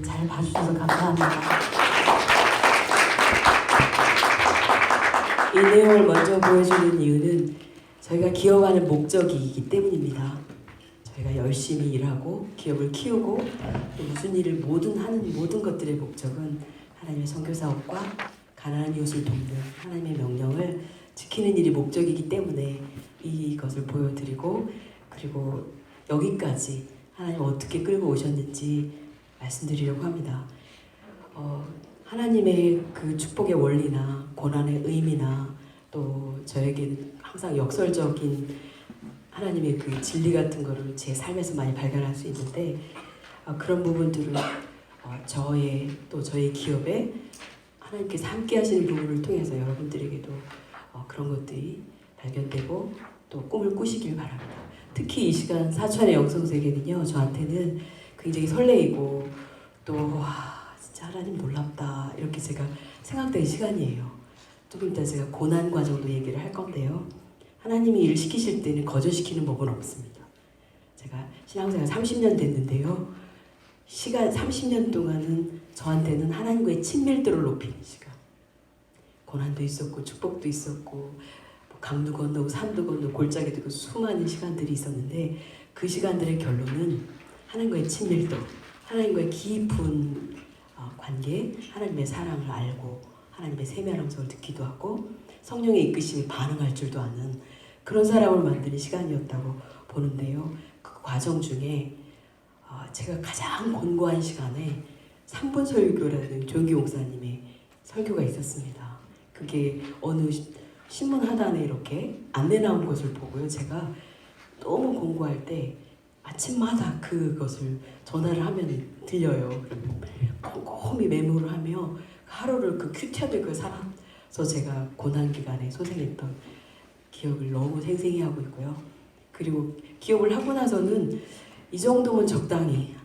잘 봐주셔서 감사합니다. 이 내용을 먼저 보여주는 이유는 저희가 기업하는 목적이기 때문입니다. 저희가 열심히 일하고 기업을 키우고 또 무슨 일을 하는 모든 것들의 목적은 하나님의 선교사업과 가난한 이웃을 돕는 하나님의 명령을 지키는 일이 목적이기 때문에 이것을 보여드리고, 그리고 여기까지 하나님 어떻게 끌고 오셨는지 말씀드리려고 합니다. 하나님의 그 축복의 원리나 고난의 의미나 또 저에게는 항상 역설적인 하나님의 그 진리 같은 거를 제 삶에서 많이 발견할 수 있는데, 그런 부분들을 저희 기업에 하나님께서 함께 하시는 부분을 통해서 여러분들에게도 그런 것들이 발견되고 또 꿈을 꾸시길 바랍니다. 특히 이 시간 사천의 영성세계는요, 저한테는 굉장히 설레이고 또 진짜 하나님 놀랍다 이렇게 제가 생각되는 시간이에요. 조금 이따 제가 고난 과정도 얘기를 할 건데요, 하나님이 일을 시키실 때는 거절시키는 법은 없습니다. 제가 신앙생활 30년 됐는데요, 30년 동안은 저한테는 하나님과의 친밀도를 높이는 시간, 고난도 있었고 축복도 있었고 강도 건너고 산도 건너고 골짜기도 있고 수많은 시간들이 있었는데, 그 시간들의 결론은 하나님과의 친밀도, 하나님과의 깊은 관계, 하나님의 사랑을 알고 하나님의 세미한 음성을 듣기도 하고 성령의 이끄심에 반응할 줄도 아는 그런 사람을 만드는 시간이었다고 보는데요, 그 과정 중에 제가 가장 곤고한 시간에 3분 설교라는 조영기 목사님의 설교가 있었습니다. 그게 어느 신문 하단에 이렇게 안내 나온 것을 보고요, 제가 너무 공부할 때 아침마다 그것을 전화를 하면 들려요. 그러면 꼼꼼히 메모를 하며 하루를 그 큐티하게 살아서 제가 고난 기간에 소생했던 기억을 너무 생생히 하고 있고요. 그리고 기업을 하고 나서는 이 정도면 적당히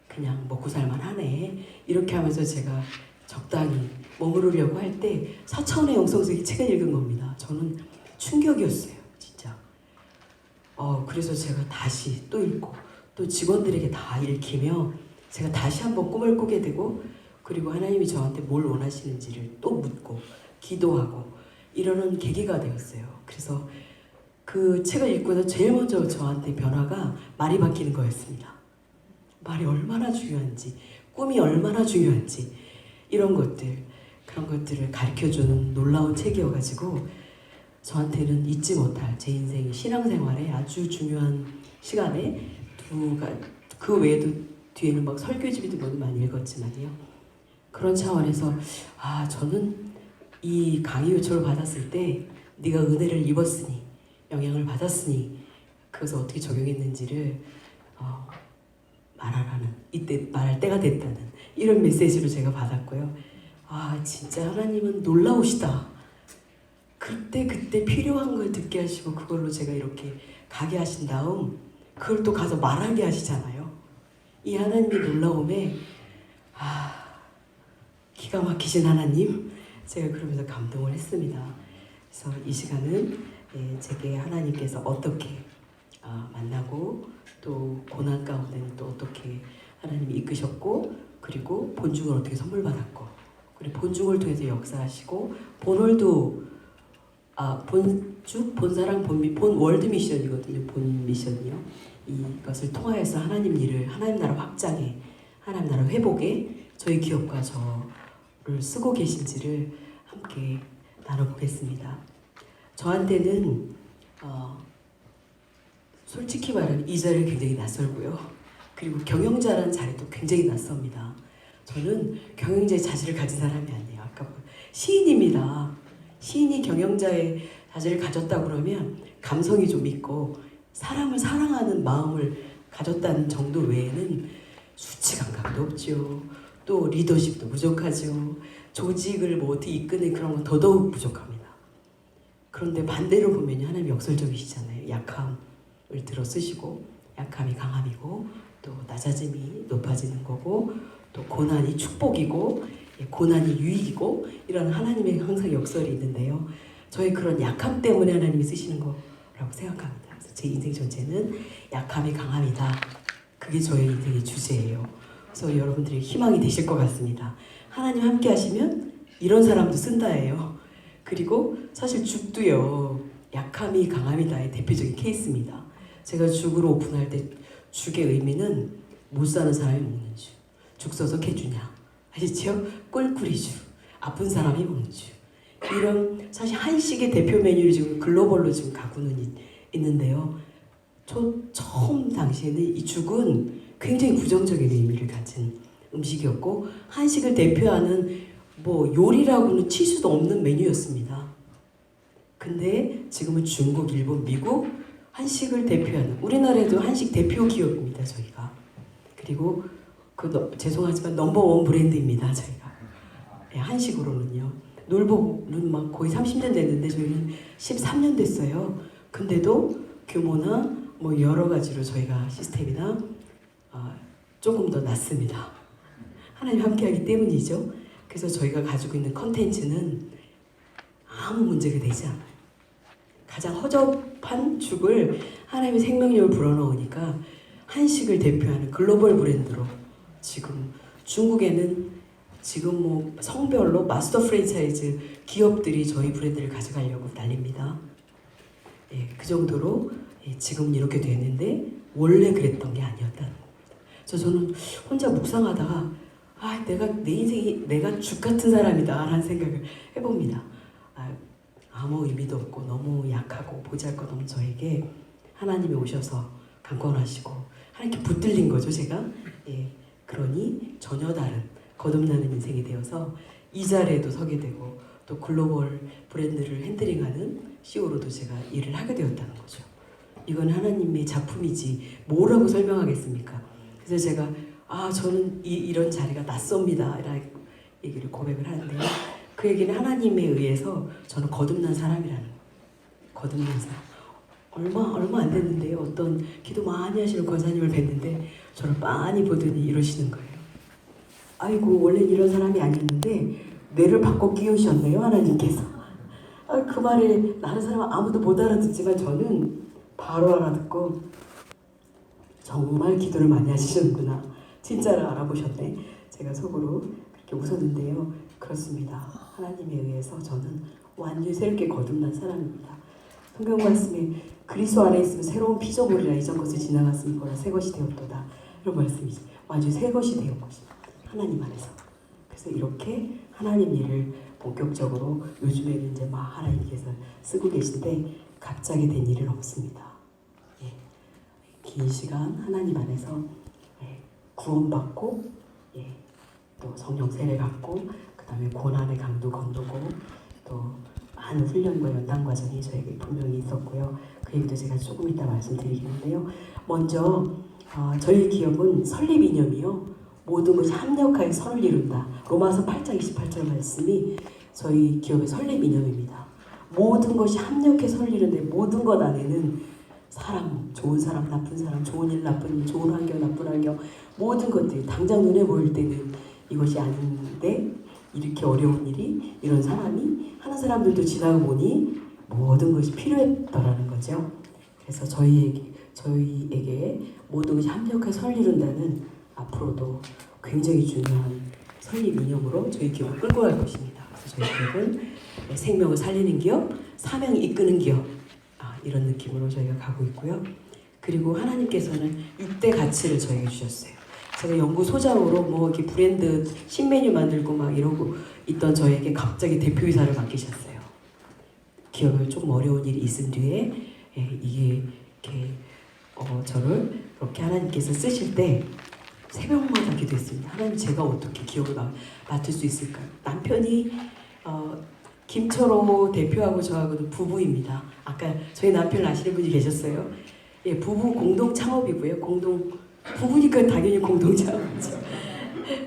그냥 먹고 살만 하네 이렇게 하면서 제가 적당히 머무르려고 할 때 사천의 영성세계 책을 읽은 겁니다. 저는 충격이었어요, 진짜. 그래서 제가 다시 또 읽고 또 직원들에게 다 읽히며 제가 다시 한번 꿈을 꾸게 되고, 그리고 하나님이 저한테 뭘 원하시는지를 또 묻고 기도하고 이러는 계기가 되었어요. 그래서 그 책을 읽고서 제일 먼저 저한테 변화가 말이 바뀌는 거였습니다. 말이 얼마나 중요한지, 꿈이 얼마나 중요한지, 이런 그런 것들을 가르쳐주는 놀라운 책이어가지고 저한테는 잊지 못할 제 인생의 신앙생활에 아주 중요한 시간에 그 외에도 뒤에는 막 설교집이도 많이 읽었지만요, 그런 차원에서 저는 이 강의 요청을 받았을 때 네가 은혜를 입었으니 영향을 받았으니 그것을 어떻게 적용했는지를 말하라는, 이때 말할 때가 됐다는 이런 메시지로 제가 받았고요. 진짜 하나님은 놀라우시다. 그때 필요한 걸 듣게 하시고 그걸로 제가 이렇게 가게 하신 다음 그걸 또 가서 말하게 하시잖아요. 이 하나님의 놀라움에 기가 막히신 하나님, 제가 그러면서 감동을 했습니다. 그래서 이 시간은 제게 하나님께서 어떻게 만나고 또 고난 가운데는 또 어떻게 하나님이 이끄셨고, 그리고 본중을 어떻게 선물 받았고, 그리고 본중을 통해서 역사하시고 본월도 본주, 본사랑 본 월드 미션이거든요. 본 미션이요. 이것을 통하여서 하나님 일을, 하나님 나라 확장에, 하나님 나라 회복에 저희 기업과 저를 쓰고 계신지를 함께 나눠보겠습니다. 저한테는 솔직히 말하면 이 자리는 굉장히 낯설고요. 그리고 경영자라는 자리도 굉장히 낯섭니다. 저는 경영자의 자질을 가진 사람이 아니에요. 아까 시인입니다. 시인이 경영자의 자질을 가졌다 그러면 감성이 좀 있고 사람을 사랑하는 마음을 가졌다는 정도 외에는 수치 감각도 없죠. 또 리더십도 부족하죠. 조직을 뭐 어떻게 이끄는 그런 건 더더욱 부족합니다. 그런데 반대로 보면 하나님 역설적이시잖아요. 약함을 들어 쓰시고 약함이 강함이고 또 낮아짐이 높아지는 거고 또 고난이 축복이고 고난이 유익이고 이런 하나님의 항상 역설이 있는데요. 저의 그런 약함 때문에 하나님이 쓰시는 거라고 생각합니다. 그래서 제 인생 전체는 약함이 강함이다. 그게 저의 인생의 주제예요. 그래서 여러분들이 희망이 되실 것 같습니다. 하나님 함께 하시면 이런 사람도 쓴다예요. 그리고 사실 죽도요, 약함이 강함이다의 대표적인 케이스입니다. 제가 죽을 오픈할 때 죽의 의미는 못 사는 사람이 먹는 죽 써서 개주냐, 아시죠? 꿀꿀이 죽, 아픈 사람이 먹는 죽. 이런 사실 한식의 대표 메뉴를 지금 글로벌로 지금 가고는 있는데요. 처음 당시에는 이 죽은 굉장히 부정적인 의미를 가진 음식이었고, 한식을 대표하는 뭐 요리라고는 칠 수도 없는 메뉴였습니다. 근데 지금은 중국, 일본, 미국 한식을 대표하는, 우리나라에도 한식 대표 기업입니다, 저희가. 그리고 죄송하지만 넘버원 브랜드입니다, 저희가. 네, 한식으로는요. 놀보는 막 거의 30년 됐는데 저희는 13년 됐어요. 근데도 규모나 뭐 여러 가지로 저희가 시스템이나 조금 더 낫습니다. 하나님 함께하기 때문이죠. 그래서 저희가 가지고 있는 컨텐츠는 아무 문제가 되지 않아요. 가장 허접한 죽을 하나님의 생명력을 불어넣으니까 한식을 대표하는 글로벌 브랜드로 지금 중국에는 지금 뭐 성별로 마스터 프랜차이즈 기업들이 저희 브랜드를 가져가려고 난립니다. 예, 그 정도로 지금 이렇게 됐는데 원래 그랬던 게 아니었다는 겁니다. 그래서 저는 혼자 묵상하다가 내가 내 인생이 내가 죽 같은 사람이다 라는 생각을 해봅니다. 아무 의미도 없고 너무 약하고 보잘것없는 저에게 하나님이 오셔서 강권하시고 하나님께 붙들린 거죠, 제가. 예, 그러니 전혀 다른 거듭나는 인생이 되어서 이 자리에도 서게 되고 또 글로벌 브랜드를 핸들링하는 CEO로도 제가 일을 하게 되었다는 거죠. 이건 하나님의 작품이지 뭐라고 설명하겠습니까? 그래서 제가 저는 이런 자리가 낯섭니다 라고 얘기를 고백을 하는데요. 그 얘기는 하나님에 의해서 저는 거듭난 사람이라는 거예요. 거듭난 사람. 얼마 안 됐는데요. 어떤 기도 많이 하시는 권사님을 뵀는데 저를 빤히 보더니 이러시는 거예요. 아이고 원래는 이런 사람이 아니었는데 뇌를 바꿔 끼우셨네요, 하나님께서. 그 말에 다른 사람은 아무도 못 알아듣지만 저는 바로 알아듣고 정말 기도를 많이 하시는구나, 진짜를 알아보셨네. 제가 속으로 그렇게 웃었는데요. 그렇습니다. 하나님에 의해서 저는 완전히 새롭게 거듭난 사람입니다. 성경 말씀에 그리스도 안에 있으면 새로운 피조물이라 이전 것을 지나갔으니 보라 새 것이 되었도다, 이런 말씀이지. 완전히 새 것이 되었 것입니다, 하나님 안에서. 그래서 이렇게 하나님 일을 본격적으로 요즘에는 이제 막 하나님께서 쓰고 계신데 갑자기 된 일은 없습니다. 예. 긴 시간 하나님 안에서 구원받고 또 성령 세례 받고 그 다음에 고난의 강도 건너고 또 많은 훈련과 연단 과정이 저에게 분명히 있었고요. 그 얘기도 제가 조금 이따 말씀드리겠는데요. 먼저 저희 기업은 설립 이념이요, 모든 것이 합력하여 선을 이룬다. 로마서 8장 28절 말씀이 저희 기업의 설립 이념입니다. 모든 것이 합력해 선을 이루는데 모든 것 안에는 사람, 좋은 사람, 나쁜 사람, 좋은 일, 나쁜 일, 좋은 환경, 나쁜 환경, 모든 것들이 당장 눈에 보일 때는 이것이 아닌데 이렇게 어려운 일이, 이런 사람이 하는 사람들도 지나고 보니 모든 것이 필요했더라는 거죠. 그래서 저희에게 모든 것이 합력해 선을 이룬다는 앞으로도 굉장히 중요한 설립 이념으로 저희 기업을 끌고 갈 것입니다. 그래서 저희 기업은 생명을 살리는 기업, 사명을 이끄는 기업, 이런 느낌으로 저희가 가고 있고요. 그리고 하나님께서는 6대 가치를 저에게 주셨어요. 제가 연구소장으로 뭐 이렇게 브랜드 신메뉴 만들고 막 이러고 있던 저에게 갑자기 대표이사를 맡기셨어요. 기업에 조금 어려운 일이 있은 뒤에 이게 이렇게 저를 그렇게 하나님께서 쓰실 때 새벽마다 기도했습니다. 하나님, 제가 어떻게 기업을 맡을 수 있을까요? 남편이 김철호 대표하고 저하고는 부부입니다. 아까 저희 남편을 아시는 분이 계셨어요. 예, 부부 공동 창업이고요. 부부니까 당연히 공동 창업이죠.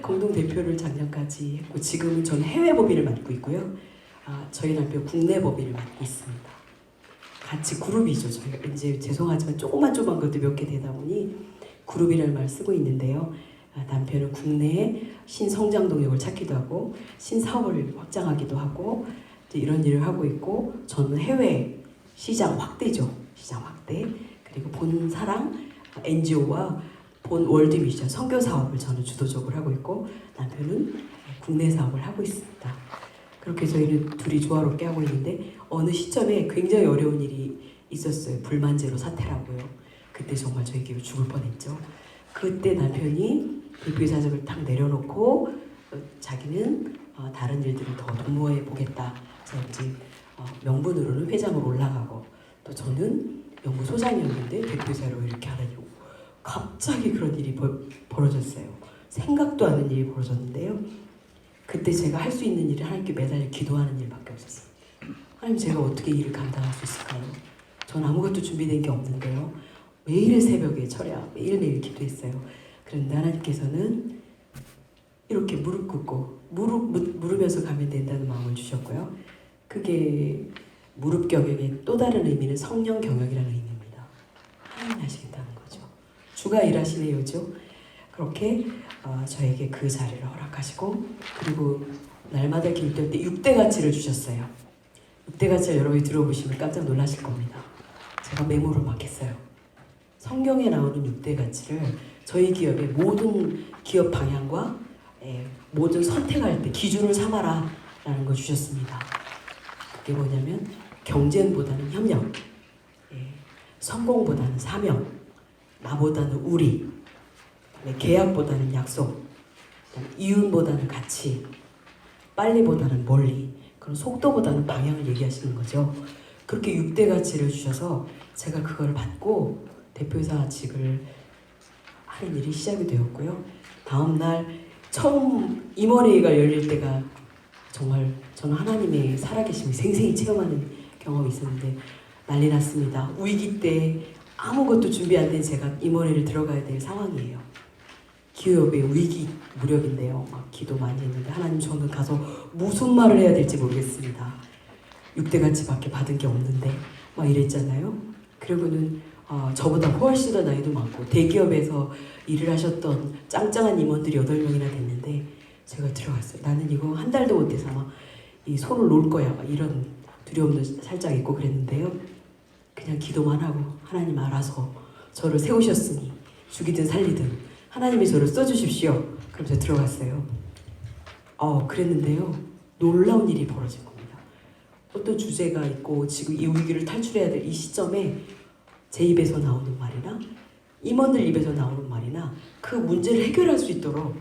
공동 대표를 작년까지 했고 지금은 저는 해외 법인을 맡고 있고요. 저희 남편 국내 법인을 맡고 있습니다. 같이 그룹이죠. 저희가 이제 죄송하지만 조그만 것도 몇 개 되다 보니 그룹이라는 말을 쓰고 있는데요. 남편은 국내에 신성장 동력을 찾기도 하고 신사업을 확장하기도 하고 이런 일을 하고 있고, 저는 해외 시장 확대죠. 시장 확대, 그리고 본사랑 NGO와 본 월드미션 선교 사업을 저는 주도적으로 하고 있고 남편은 국내 사업을 하고 있습니다. 그렇게 저희는 둘이 조화롭게 하고 있는데 어느 시점에 굉장히 어려운 일이 있었어요. 불만제로 사퇴라고요. 그때 정말 저희 기회 죽을 뻔했죠. 그때 남편이 대표의 사직을 딱 내려놓고 자기는 다른 일들을 더 도모해 보겠다. 그래서 이제 명분으로는 회장으로 올라가고 또 저는 연구소장이었는데 대표이사로 이렇게 하라니 갑자기 그런 일이 벌어졌어요. 생각도 않은 일이 벌어졌는데요. 그때 제가 할 수 있는 일이 하나님께 매달 기도하는 일밖에 없었어요. 하나님 제가 어떻게 일을 감당할 수 있을까요? 전 아무것도 준비된 게 없는데요. 매일 새벽에 철야 매일매일 기도했어요. 그런데 하나님께서는 이렇게 무릎 꿇고 물으면서 가면 된다는 마음을 주셨고요. 그게 무릎 경영의 또 다른 의미는 성령 경영이라는 의미입니다. 하나님이 하시겠다는 거죠. 주가 일하시네요죠. 그렇게 저에게 그 자리를 허락하시고 그리고 날마다 기도할 때 6대 가치를 주셨어요. 6대 가치를 여러분이 들어보시면 깜짝 놀라실 겁니다. 제가 메모를 막 했어요. 성경에 나오는 6대 가치를 저희 기업의 모든 기업 방향과 모든 선택할 때 기준을 삼아라 라는 걸 주셨습니다. 그게 뭐냐면 경쟁보다는 협력, 성공보다는 사명, 나보다는 우리, 계약보다는 약속, 이윤보다는 가치, 빨리보다는 멀리, 그런 속도보다는 방향을 얘기하시는 거죠. 그렇게 6대 가치를 주셔서 제가 그걸 받고 대표이사직을 하는 일이 시작이 되었고요. 다음날 처음 임원회의가 열릴 때가 정말 저는 하나님의 살아계심을 생생히 체험하는 경험이 있었는데 난리 났습니다. 위기 때 아무것도 준비 안 된 제가 임원회를 들어가야 될 상황이에요. 기업의 위기 무렵인데요. 막 기도 많이 했는데 하나님 저는 가서 무슨 말을 해야 될지 모르겠습니다. 6대 가치밖에 받은 게 없는데 막 이랬잖아요. 그리고는 저보다 훨씬 더 나이도 많고 대기업에서 일을 하셨던 짱짱한 임원들이 8명이나 됐는데 제가 들어갔어요. 나는 이거 한 달도 못해서 막 이 손을 놓을 거야 막 이런 두려움도 살짝 있고 그랬는데요. 그냥 기도만 하고 하나님 알아서 저를 세우셨으니 죽이든 살리든 하나님이 저를 써주십시오. 그러면서 들어갔어요. 그랬는데요. 놀라운 일이 벌어진 겁니다. 어떤 주제가 있고 지금 이 위기를 탈출해야 될 이 시점에 제 입에서 나오는 말이나 임원들 입에서 나오는 말이나 그 문제를 해결할 수 있도록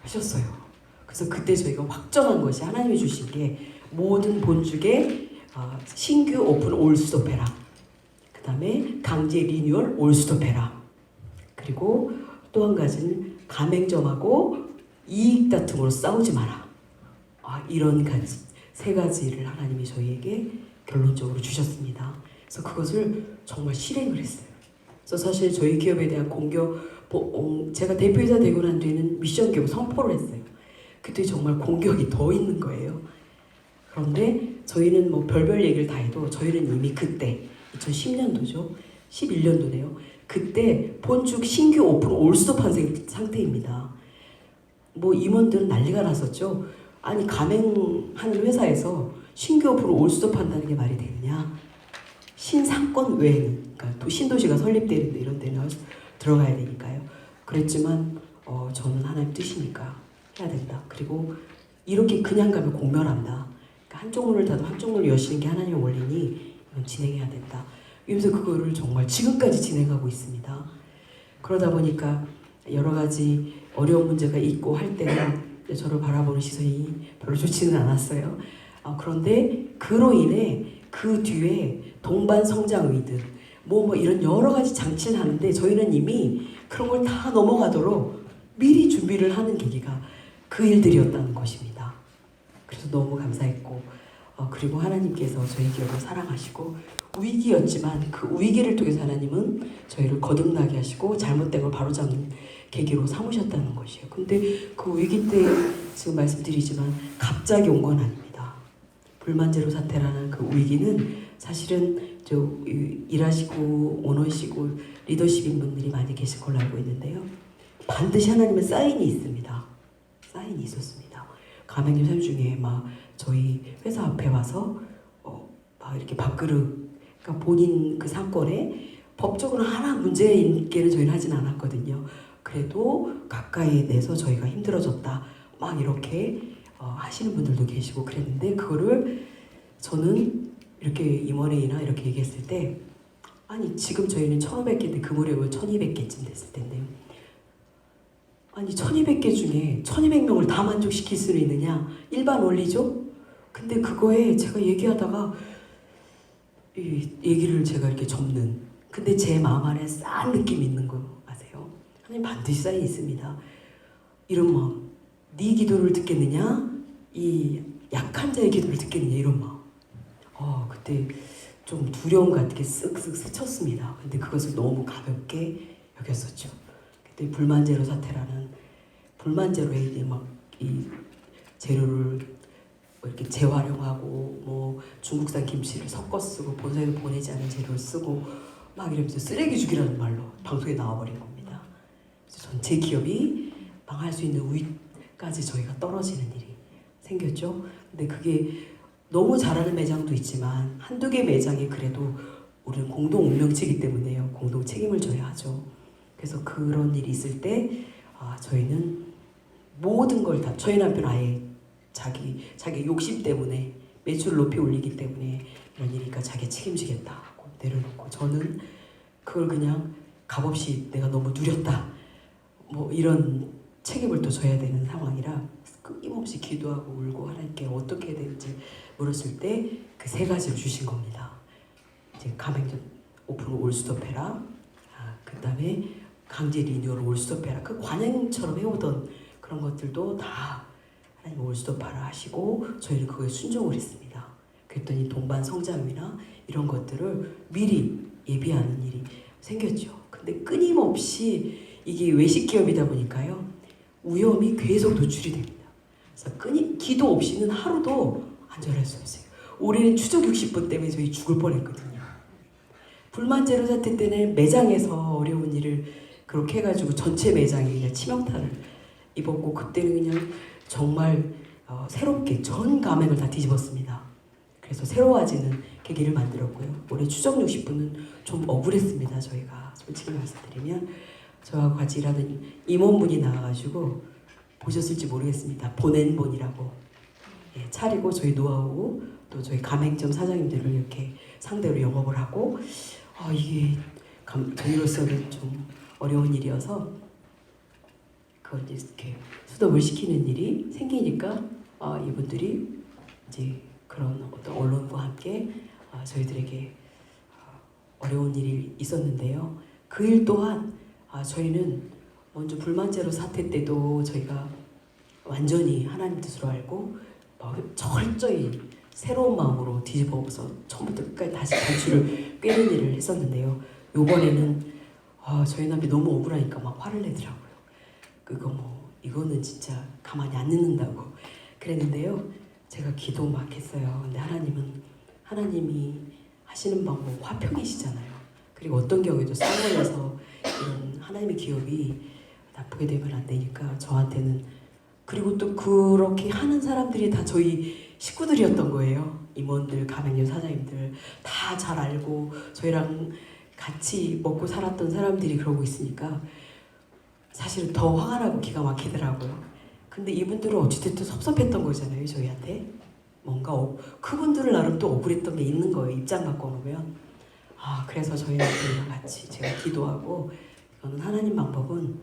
하셨어요. 그래서 그때 저희가 확정한 것이 하나님이 주신 게 모든 본죽에 신규 오픈 올 스톱해라. 그 다음에 강제 리뉴얼 올 스톱해라. 그리고 또 한 가지는 가맹점하고 이익 다툼으로 싸우지 마라. 이런 세 가지를 하나님이 저희에게 결론적으로 주셨습니다. 그래서 그것을 정말 실행을 했어요. 그래서 사실 저희 기업에 대한 공격, 제가 대표이사 되고 난 뒤에는 미션 기업 선포를 했어요. 그때 정말 공격이 더 있는 거예요. 그런데 저희는 뭐 별별 얘기를 다 해도 저희는 이미 그때 2010년도죠. 11년도네요. 그때 본죽 신규 오픈 올스톱한 상태입니다. 뭐 임원들은 난리가 났었죠. 아니 가맹하는 회사에서 신규 오픈을 올스톱한다는 게 말이 되느냐. 신상권 외에는 그러니까 신도시가 설립되는데 이런 데는 들어가야 되니까요. 그랬지만 저는 하나님 뜻이니까 해야 된다. 그리고 이렇게 그냥 가면 공멸한다. 그러니까 한쪽 문을 닫고 한쪽 문을 여시는 게 하나님의 원리니 이건 진행해야 된다. 이러면서 그거를 정말 지금까지 진행하고 있습니다. 그러다 보니까 여러 가지 어려운 문제가 있고 할 때는 저를 바라보는 시선이 별로 좋지는 않았어요. 그런데 그로 인해 그 뒤에 동반 성장의든 뭐 이런 여러 가지 장치를 하는데 저희는 이미 그런 걸 다 넘어가도록 미리 준비를 하는 계기가 그 일들이었다는 것입니다. 그래서 너무 감사했고 그리고 하나님께서 저희 기업을 사랑하시고 위기였지만 그 위기를 통해서 하나님은 저희를 거듭나게 하시고 잘못된 걸 바로잡는 계기로 삼으셨다는 것이에요. 근데 그 위기 때 지금 말씀드리지만 갑자기 온 건 아닙니다. 불만제로 사퇴라는 그 위기는 사실은 일하시고 오너시고 리더십인 분들이 많이 계실 걸로 알고 있는데요. 반드시 하나님은 사인이 있습니다. 사인이 있었습니다. 가맹점 사람 중에 막 저희 회사 앞에 와서 막 이렇게 밥그릇 그러니까 본인 그 사건에 법적으로 하나 문제 있게는 저희는 하진 않았거든요. 그래도 가까이 내서 저희가 힘들어졌다 막 이렇게 하시는 분들도 계시고 그랬는데, 그거를 저는 이렇게 임원회의나 이렇게 얘기했을 때, 아니 지금 저희는 1,500개인데 그 무렵은 1,200개쯤 됐을 텐데요. 아니 1,200개 중에 1,200명을 다 만족시킬 수는 있느냐, 일반 원리죠. 근데 그거에 제가 얘기하다가 이 얘기를 제가 이렇게 접는, 근데 제 마음 안에 싼 느낌이 있는 거 아세요? 하나님 반드시 쌓여 있습니다. 이런 마음, 네 기도를 듣겠느냐, 이 약한 자의 기도를 듣겠느냐, 이런 마음. 그때 좀 두려움 같게 쓱쓱 스쳤습니다. 근데 그것을 너무 가볍게 여겼었죠. 그때 불만제로 사태라는, 불만제로 이제 막 이 재료를 이렇게 재활용하고 뭐 중국산 김치를 섞어 쓰고 본사에서 보내지 않은 재료를 쓰고 막 이러면서 쓰레기 주기라는 말로 방송에 나와버린 겁니다. 그래서 전체 기업이 망할 수 있는 우위까지 저희가 떨어지는 일이 생겼죠. 근데 그게 너무 잘하는 매장도 있지만 한두 개 매장이 그래도 우리는 공동 운명체이기 때문에요. 공동 책임을 져야 하죠. 그래서 그런 일이 있을 때 저희는 모든 걸 다, 저희 남편 아예 자기 욕심 때문에 매출을 높이 올리기 때문에 이런 일이니까 자기 책임지겠다 하고 내려놓고, 저는 그걸 그냥 값없이 내가 너무 누렸다 뭐 이런 책임을 또 져야 되는 상황이라 끊임없이 기도하고 울고 하나님께 어떻게 해야 되는지 물었을 때 그 세 가지를 주신 겁니다. 이제 가맹점 오픈 올스톱해라, 그 다음에 강제 리뉴얼 올스톱해라, 그 관행처럼 해오던 그런 것들도 다 하나님 올스톱하라 하시고 저희는 그거에 순종을 했습니다. 그랬더니 동반 성장이나 이런 것들을 미리 예비하는 일이 생겼죠. 근데 끊임없이 이게 외식 기업이다 보니까요, 위험이 계속 노출이 됩니다. 그래서 기도 없이는 하루도 안전할 수 없어요. 올해는 추적 60분 때문에 저희 죽을 뻔했거든요. 불만제로 사태 때는 매장에서 어려운 일을 그렇게 해가지고 전체 매장이 그냥 치명타를 입었고, 그때는 그냥 정말 새롭게 전 가맹을 다 뒤집었습니다. 그래서 새로워지는 계기를 만들었고요. 올해 추적 60분은 좀 억울했습니다. 저희가 솔직히 말씀드리면 저하고 같이 일하던 임원분이 나와가지고, 보셨을지 모르겠습니다. 보낸본이라고 차리고 저희 노하우 또 저희 가맹점 사장님들을 이렇게 상대로 영업을 하고, 이게 저희로서는 좀 어려운 일이어서 그걸 이렇게 수독을 시키는 일이 생기니까 이분들이 이제 그런 어떤 언론과 함께 저희들에게 어려운 일이 있었는데요. 그 일 또한 저희는 먼저 불만제로 사태 때도 저희가 완전히 하나님 뜻으로 알고 철저히 새로운 마음으로 뒤집어서 처음부터 끝까지 다시 단추를 꿰는 일을 했었는데요. 요번에는 저희 남편이 너무 억울하니까 막 화를 내더라고요. 이거는 진짜 가만히 안 있는다고 그랬는데요. 제가 기도 막 했어요. 근데 하나님이 하시는 방법 화평이시잖아요. 그리고 어떤 경우에도 쌍방에서 이런 하나님의 기업이 나쁘게 되면 안 되니까 저한테는, 그리고 또 그렇게 하는 사람들이 다 저희 식구들이었던 거예요. 임원들, 가맹점 사장님들 다 잘 알고 저희랑 같이 먹고 살았던 사람들이 그러고 있으니까 사실은 더 화가 나고 기가 막히더라고요. 근데 이분들은 어찌됐든 섭섭했던 거잖아요, 저희한테. 뭔가 그분들을 나름 또 억울했던 게 있는 거예요, 입장 바꿔놓으면. 그래서 저희랑 같이 제가 기도하고, 이거는 하나님 방법은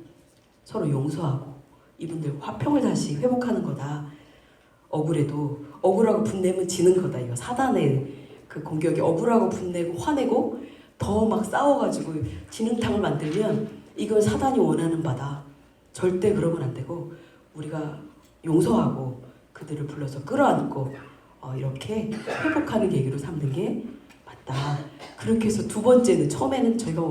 서로 용서하고 이분들 화평을 다시 회복하는 거다. 억울하고 분내면 지는 거다. 이거 사단의 그 공격이, 억울하고 분내고 화내고 더 막 싸워가지고 진흙탕을 만들면 이건 사단이 원하는 바다. 절대 그러면 안 되고 우리가 용서하고 그들을 불러서 끌어안고 이렇게 회복하는 계기로 삼는 게 맞다. 그렇게 해서 두 번째는, 처음에는 저희가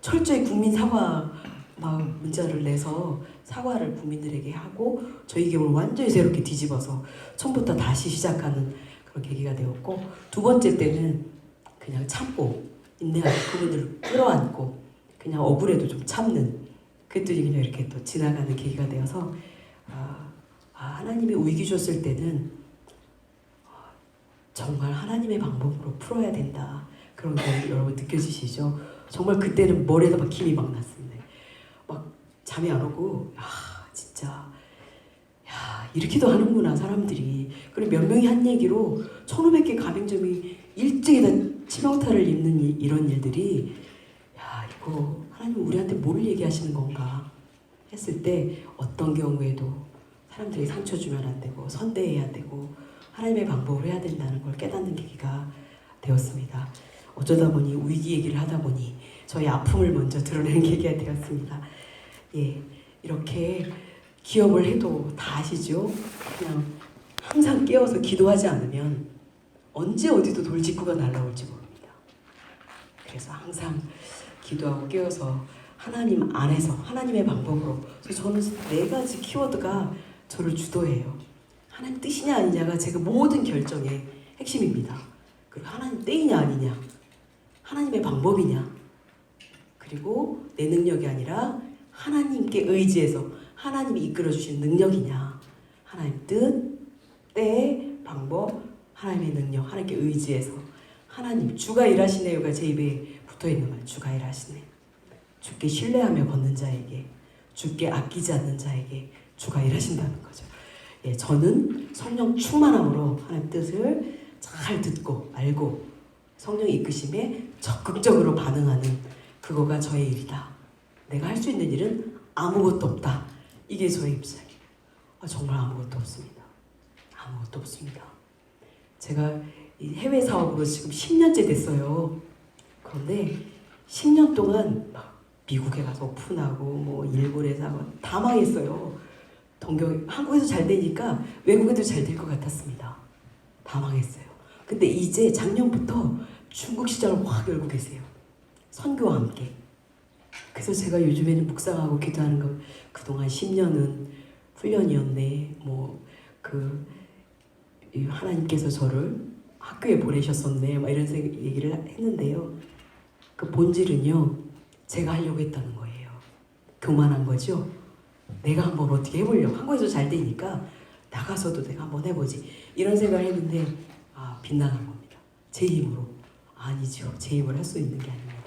철저히 국민 사과 막 문자를 내서 사과를 국민들에게 하고 저희 기업을 완전히 새롭게 뒤집어서 처음부터 다시 시작하는 그런 계기가 되었고, 두 번째 때는 그냥 참고 인내하고 그분들을 끌어안고 그냥 억울해도 좀 참는, 그랬더니 그냥 이렇게 또 지나가는 계기가 되어서 하나님이 위기 줬을 때는 정말 하나님의 방법으로 풀어야 된다. 그런 거 여러분 느껴지시죠? 정말 그때는 머리에다 막 힘이 막 났습니다. 막 잠이 안 오고 진짜 이렇게도 하는구나 사람들이. 그리고 몇 명이 한 얘기로 1,500개 가맹점이 일찍이 다 치명타를 입는 이런 일들이 이거 하나님 우리한테 뭘 얘기하시는 건가 했을 때 어떤 경우에도 사람들이 상처 주면 안 되고 선대해야 되고 하나님의 방법으로 해야 된다는 걸 깨닫는 계기가 되었습니다. 어쩌다 보니 위기 얘기를 하다 보니 저희 아픔을 먼저 드러내는 계기가 되었습니다. 이렇게 기업을 해도 다 아시죠? 그냥 항상 깨어서 기도하지 않으면 언제 어디도 돌직구가 날라올지 모릅니다. 그래서 항상 기도하고 깨어서 하나님 안에서 하나님의 방법으로. 그래서 저는 4가지 키워드가 저를 주도해요. 하나님 뜻이냐 아니냐가 제가 모든 결정의 핵심입니다. 그리고 하나님 때이냐 아니냐, 하나님의 방법이냐, 그리고 내 능력이 아니라 하나님께 의지해서 하나님이 이끌어주신 능력이냐, 하나님 뜻, 때, 방법, 하나님의 능력, 하나님께 의지해서 하나님, 주가 일하시네요가 제 입에 붙어있는 말. 주가 일하시네. 주께 신뢰하며 걷는 자에게, 주께 아끼지 않는 자에게 주가 일하신다는 거죠. 저는 성령 충만함으로 하나님 뜻을 잘 듣고 알고 성령 이끄심에 적극적으로 반응하는 그거가 저의 일이다. 내가 할 수 있는 일은 아무것도 없다. 이게 저의 입장이에요. 정말 아무것도 없습니다. 아무것도 없습니다. 제가 이 해외 사업으로 지금 10년째 됐어요. 그런데 10년 동안 막 미국에 가서 오픈하고 뭐 일본에서 하고 다 망했어요. 한국에서 잘 되니까 외국에도 잘 될 것 같았습니다. 다 망했어요. 근데 이제 작년부터 중국 시장을 확 열고 계세요. 선교와 함께. 그래서 제가 요즘에는 묵상하고 기도하는 거, 그동안 10년은 훈련이었네. 하나님께서 저를 학교에 보내셨었네. 막 이런 얘기를 했는데요. 그 본질은요, 제가 하려고 했다는 거예요. 교만한 거죠. 내가 한번 어떻게 해보려고. 한국에서 잘 되니까 나가서도 내가 한번 해보지. 이런 생각을 했는데 빗나간 겁니다. 제 힘으로. 아니죠. 제 힘으로 할 수 있는 게 아닙니다.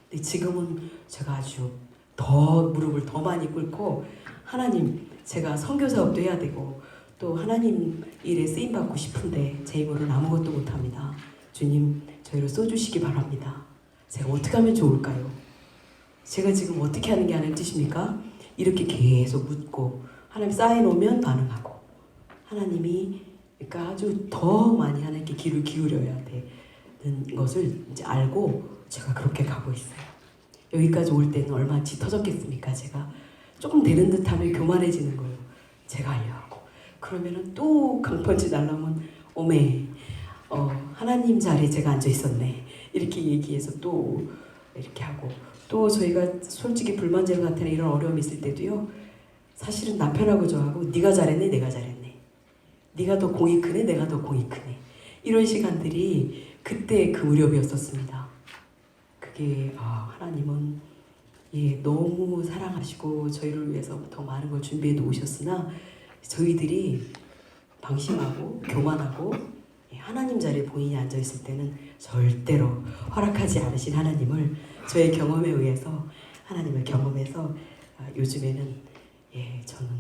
근데 지금은 제가 아주 더 무릎을 더 많이 꿇고 하나님, 제가 선교 사업도 해야 되고 또 하나님 일에 쓰임받고 싶은데 제 힘으로는 아무것도 못합니다. 주님, 저희를 써주시기 바랍니다. 제가 어떻게 하면 좋을까요? 제가 지금 어떻게 하는 게 하나님 뜻입니까? 이렇게 계속 묻고 하나님 쌓여놓으면 반응하고 하나님이 그러니까 아주 더 많이 하나님께 귀를 기울여야 되는 것을 이제 알고 제가 그렇게 가고 있어요. 여기까지 올 때는 얼마나 짙어졌겠습니까? 제가 조금 되는 듯하면 교만해지는 거예요. 제가 하려고. 그러면은 또 강펀치 날라면 오메 하나님 자리에 제가 앉아 있었네. 이렇게 얘기해서 또 이렇게 하고 또 저희가 솔직히 불만족 같은 이런 어려움이 있을 때도요. 사실은 남편하고 저하고 네가 잘했네, 내가 잘했네. 네가 더 공이 크네, 내가 더 공이 크네. 이런 시간들이 그때 그 무렵이었었습니다. 그게 하나님은 너무 사랑하시고 저희를 위해서 더 많은 걸 준비해 놓으셨으나 저희들이 방심하고 교만하고 하나님 자리에 본인이 앉아있을 때는 절대로 허락하지 않으신 하나님을 저의 경험에 의해서 하나님을 경험해서 요즘에는 저는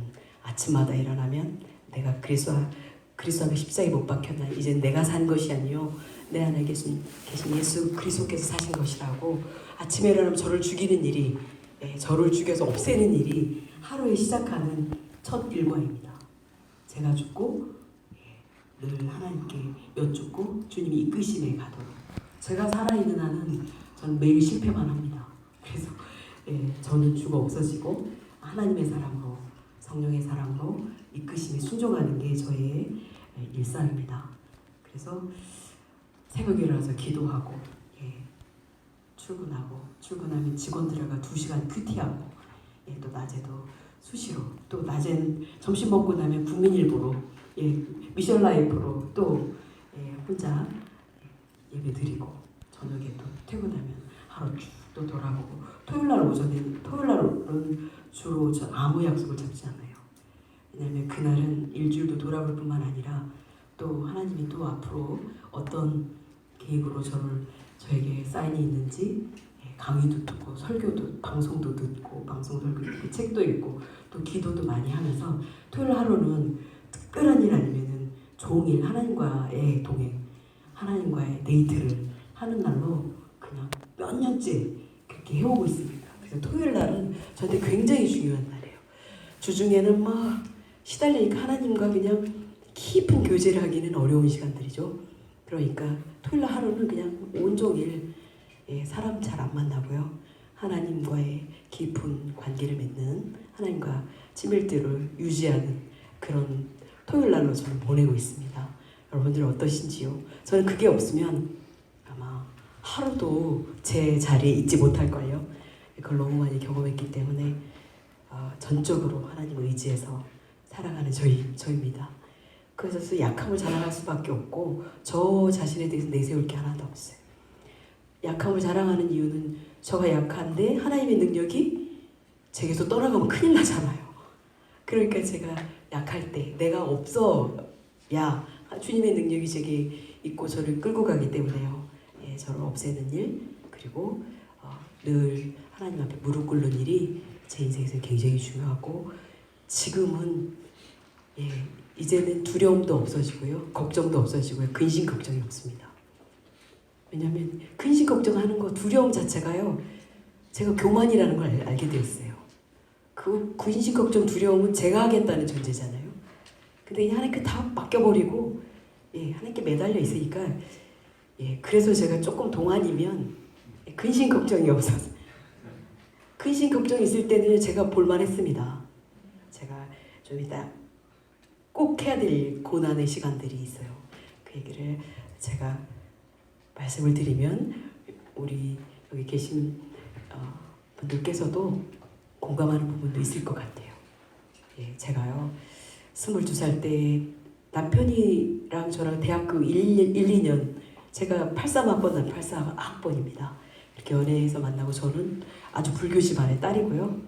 아침마다 일어나면 내가 그리스도 앞에 십자가에 못 박혔나, 이제 내가 산 것이 아니요 내 안에 계신 예수 그리스도께서 사신 것이라고. 아침에 일어나면 저를 죽이는 일이, 저를 죽여서 없애는 일이 하루에 시작하는 첫 일과입니다. 제가 죽고 늘 하나님께 여쭙고 주님이 이끄심에 가도록. 제가 살아있는 한은 저는 매일 실패만 합니다. 그래서 저는 죽어 없어지고 하나님의 사랑으로, 성령의 사랑으로 이끄심에 순종하는 게 저의 일상입니다. 그래서 새벽에 일어나서 기도하고 출근하고, 출근하면 직원들과 2시간 큐티하고, 또 낮에도 수시로, 또 낮엔 점심 먹고 나면 국민일보로, 미션 라이프로 또 혼자 예배 드리고, 저녁에 또 퇴근하면 하루 쭉 또 돌아보고, 토요일날은 주로 저 아무 약속을 잡지 않아요. 왜냐하면 그날은 일주일도 돌아볼 뿐만 아니라 또 하나님이 또 앞으로 어떤 계획으로 저를 저에게 사인이 있는지 강의도 듣고 설교도 방송도 듣고 방송 설교 듣고 책도 읽고 또 기도도 많이 하면서 토요일 하루는 특별한 일 아니면은 종일 하나님과의 동행, 하나님과의 데이트를 하는 날로 그냥 몇 년째 그렇게 해오고 있습니다. 그래서 토요일 날은 저한테 굉장히 중요한 날이에요. 주중에는 막 시달리니까 하나님과 그냥 깊은 교제를 하기는 어려운 시간들이죠. 그러니까 토요일 날 하루는 그냥 온종일 사람 잘 안 만나고요. 하나님과의 깊은 관계를 맺는 하나님과 친밀도를 유지하는 그런 토요일 날로 저는 보내고 있습니다. 여러분들은 어떠신지요? 저는 그게 없으면 아마 하루도 제 자리에 있지 못할걸요. 그걸 너무 많이 경험했기 때문에 전적으로 하나님을 의지해서 살아가는 저입니다. 그래서 약함을 자랑할 수밖에 없고 저 자신에 대해서 내세울 게 하나도 없어요. 약함을 자랑하는 이유는 저가 약한데 하나님의 능력이 제게서 떠나가면 큰일 나잖아요. 그러니까 제가 약할 때 내가 없어야 주님의 능력이 제게 있고 저를 끌고 가기 때문에요. 저를 없애는 일 그리고 늘 하나님 앞에 무릎 꿇는 일이 제 인생에서 굉장히 중요하고 지금은 이제는 두려움도 없어지고요. 걱정도 없어지고요. 근심 걱정이 없습니다. 왜냐하면 근심 걱정하는 거 두려움 자체가요. 제가 교만이라는 걸 알게 되었어요. 그 근심 걱정 두려움은 제가 하겠다는 존재잖아요. 근데 하나님께 다 맡겨버리고 하나님께 매달려 있으니까 그래서 제가 조금 동안이면 근심 걱정이 없어서 근심 걱정이 있을 때는 제가 볼만했습니다. 제가 좀 이따 꼭 해야 될 고난의 시간들이 있어요. 그 얘기를 제가 말씀을 드리면 우리 여기 계신 분들께서도 공감하는 부분도 있을 것 같아요. 제가요 22살 때 남편이랑 저랑 대학교 1, 2년 제가 83학번 난 84학번입니다. 이렇게 연애해서 만나고 저는 아주 불교 집안의 딸이고요.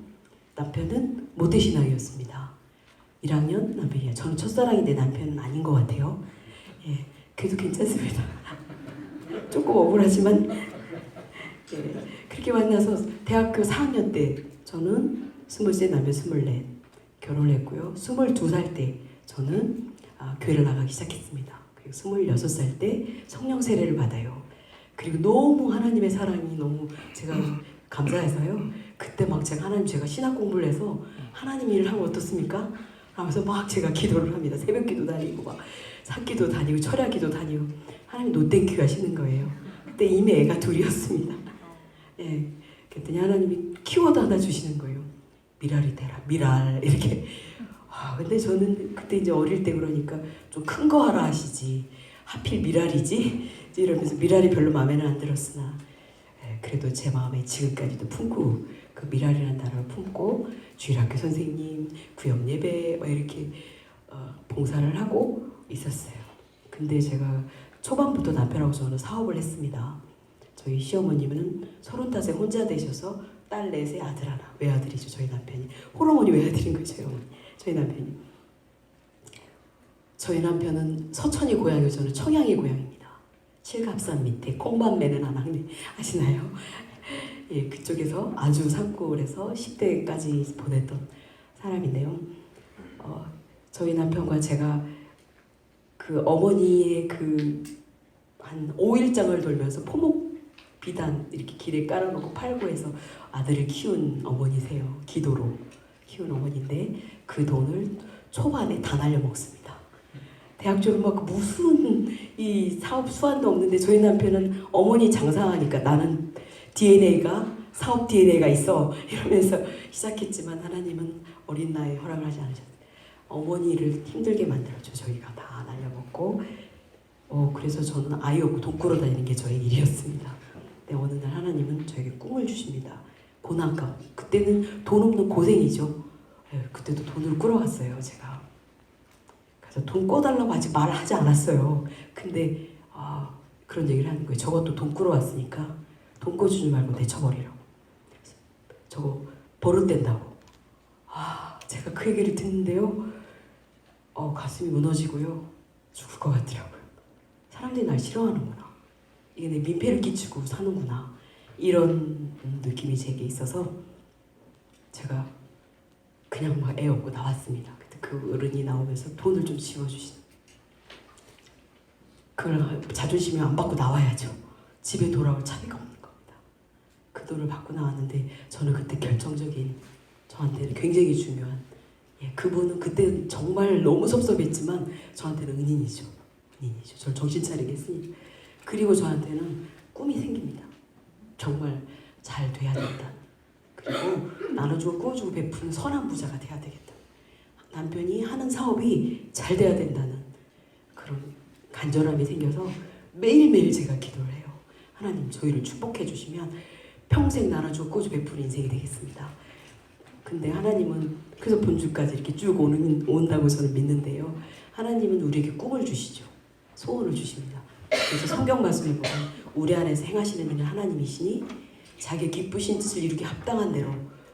남편은 모태신앙이었습니다. 1학년 남편이에요. 저는 첫사랑인데 남편은 아닌 것 같아요. 그래도 괜찮습니다. 조금 억울하지만 그렇게 만나서 대학교 4학년 때 저는 23, 남편 24 결혼을 했고요. 22살 때 저는 교회를 나가기 시작했습니다. 그리고 26살 때 성령 세례를 받아요. 그리고 너무 하나님의 사랑이 너무 제가 감사해서요. 그때 막 제가 신학 공부를 해서 하나님 일을 하면 어떻습니까? 하면서 막 제가 기도를 합니다. 새벽기도 다니고 막 산기도 다니고 철야기도 다니고 하나님 노땡큐 하시는 거예요. 그때 이미 애가 둘이었습니다. 그랬더니 하나님이 키워드 하나 주시는 거예요. 미랄이 되라. 미랄 이렇게. 근데 저는 그때 이제 어릴 때 그러니까 좀 큰 거 하라 하시지. 하필 미랄이지? 이러면서 미랄이 별로 마음에는 안 들었으나 그래도 제 마음에 지금까지도 품고 그 미랄이라는 단어를 품고 주일학교 선생님, 구역 예배 막 이렇게 봉사를 하고 있었어요. 근데 제가 초반부터 남편하고 저는 사업을 했습니다. 저희 시어머님은 35에 혼자 되셔서 딸 넷에 아들 하나, 외아들이죠. 저희 남편이 호르몬이 외아들인 거죠. 저희 남편이. 저희 남편은 서천이 고향이고 저는 청양이 고향입니다. 칠갑산 밑에 콩밭매는 하나 아시나요? 그쪽에서 아주 산골에서 10대까지 보냈던 사람인데요. 저희 남편과 제가 그 어머니의 한 5일장을 돌면서 포목 비단 이렇게 길에 깔아놓고 팔고 해서 아들을 키운 어머니세요. 기도로 키운 어머니인데 그 돈을 초반에 다 날려먹습니다. 대학 졸업하고 무슨 이 사업 수완도 없는데 저희 남편은 어머니 장사하니까 나는 DNA가 사업 DNA가 있어 이러면서 시작했지만 하나님은 어린 나이에 허락을 하지 않으셨어요. 어머니를 힘들게 만들었죠. 저희가 다 날려먹고 그래서 저는 아이 없고 돈 꾸러 다니는 게 저의 일이었습니다. 근데 어느 날 하나님은 저에게 꿈을 주십니다. 고난감. 그때는 돈 없는 고생이죠. 그때도 돈을 꾸러왔어요. 제가. 그래서 돈 꿔달라고 아직 말을 하지 않았어요. 근데 그런 얘기를 하는 거예요. 저것도 돈 꾸러왔으니까 돈 꿔주지 말고 내쳐버리라고. 저거 버릇된다고. 제가 그 얘기를 듣는데요. 가슴이 무너지고요. 죽을 것 같더라고요. 사람들이 날 싫어하는구나. 이게 내 민폐를 끼치고 사는구나 이런 느낌이 제게 있어서 제가 그냥 막 애 없고 나왔습니다. 근데 그 어른이 나오면서 돈을 좀 지워주신 그걸 자존심이 안 받고 나와야죠. 집에 돌아올 차비가 없는 겁니다. 그 돈을 받고 나왔는데 저는 그때 결정적인 저한테는 굉장히 중요한 그분은 그때 정말 너무 섭섭했지만 저한테는 은인이죠. 은인이죠. 저를 정신 차리게 했으니 그리고 저한테는 꿈이 생깁니다. 정말 잘 돼야 된다. 그리고 나눠주고 꾸어주고 베푸는 선한 부자가 돼야 되겠다. 남편이 하는 사업이 잘 돼야 된다는 그런 간절함이 생겨서 매일매일 제가 기도를 해요. 하나님 저희를 축복해 주시면 평생 나눠주고 꾸어주고 베푸는 인생이 되겠습니다. 근데 하나님은 그래서 본주까지 이렇게 쭉 온다고 저는 믿는데요. 하나님은 우리에게 꿈을 주시죠. 소원을 주십니다. 그래서 성경 말씀을 보면 우리 안에서 행하시는 일은 하나님이시니 자기 기쁘신 뜻을 이루기 합당한 대로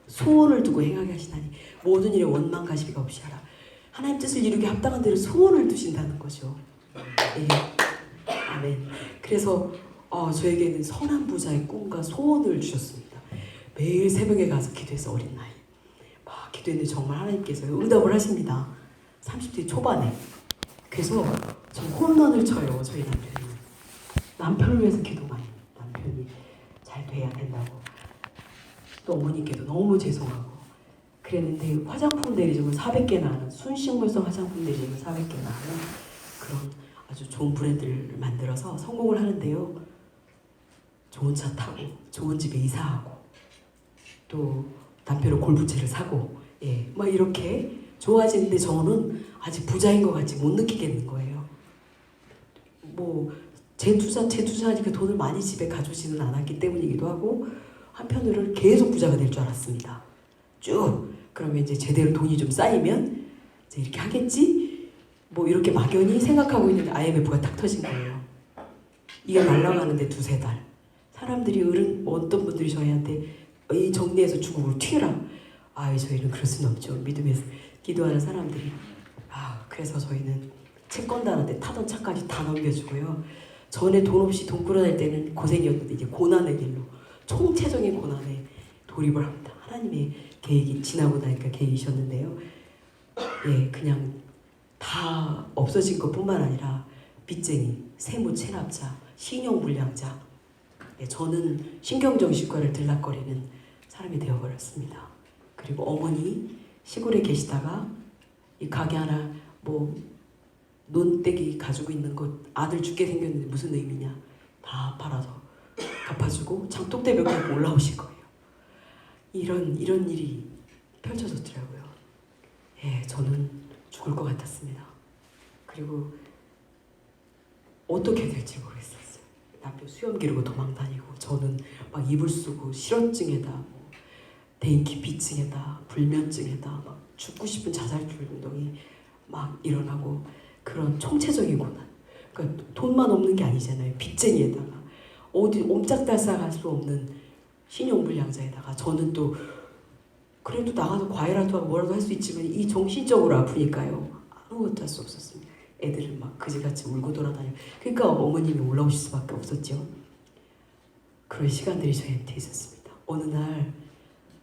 소원을 두고 행하게 하시다니 모든 일에 원망 가시비가 없이 하라. 하나님 뜻을 이루기 합당한 대로 소원을 두신다는 거죠. 예. 아멘. 그래서 저에게는 선한 부자의 꿈과 소원을 주셨습니다. 매일 새벽에 가서 기도해서 어린 나이 막 기도했는데 정말 하나님께서 응답을 하십니다. 30대 초반에. 그래서 저 홈런을 쳐요. 저희 남편을 위해서 기도 많이 해요. 남편이 잘 돼야 된다고. 또 어머니께도 너무 죄송하고 그랬는데 화장품 대리점을 400개나 하는 순식물성 화장품 대리점을 400개나 하는 그런 아주 좋은 브랜드를 만들어서 성공을 하는데요. 좋은 차 타고 좋은 집에 이사하고 또 남편은 골프채를 사고 막 이렇게 좋아지는데 저는 아직 부자인 것 같이 못 느끼겠는 거예요. 뭐 재투자하니까 돈을 많이 집에 가져오지는 않았기 때문이기도 하고 한편으로는 계속 부자가 될 줄 알았습니다. 쭉 그러면 이제 제대로 돈이 좀 쌓이면 이제 이렇게 하겠지? 뭐 이렇게 막연히 생각하고 있는데 IMF가 탁 터진 거예요. 이게 날아가는데 2-3달. 사람들이 어떤 분들이 저희한테 이 정리해서 중국으로 튀어라. 저희는 그럴 수는 없죠. 믿음에서 기도하는 사람들이. 그래서 저희는 채권단한테 타던 차까지 다 넘겨주고요. 전에 돈 없이 돈 끌어낼 때는 고생이었는데 이제 고난의 길로 총체적인 고난에 돌입을 합니다. 하나님의 계획이 지나고 나니까 계획이셨는데요. 그냥 다 없어진 것뿐만 아니라 빚쟁이, 세무 체납자, 신용불량자. 저는 신경정신과를 들락거리는 사람이 되어버렸습니다. 그리고 어머니 시골에 계시다가 이 가게 하나 논떼기 가지고 있는 것 아들 죽게 생겼는데 무슨 의미냐 다 팔아서 갚아주고 장독대 벽 갖고 올라오실 거예요. 이런 일이 펼쳐졌더라고요. 저는 죽을 것 같았습니다. 그리고 어떻게 될지 모르겠었어요. 남편 수염 기르고 도망다니고 저는 막 이불 쓰고 실어증에다 대인기피증에다 불면증에다 막 죽고 싶은 자살불능이 막 일어나고 그런 총체적인 고난. 그러니까 돈만 없는 게 아니잖아요. 빚쟁이에다가 어디 옴짝달싹할 수 없는 신용불량자에다가 저는 또 그래도 나가서 과외라도 하고 뭐라도 할 수 있지만 이 정신적으로 아프니까요. 아무것도 할 수 없었습니다. 애들은 막 그지같이 울고 돌아다니고 그러니까 어머님이 올라오실 수밖에 없었죠. 그런 시간들이 저희한테 있었습니다. 어느 날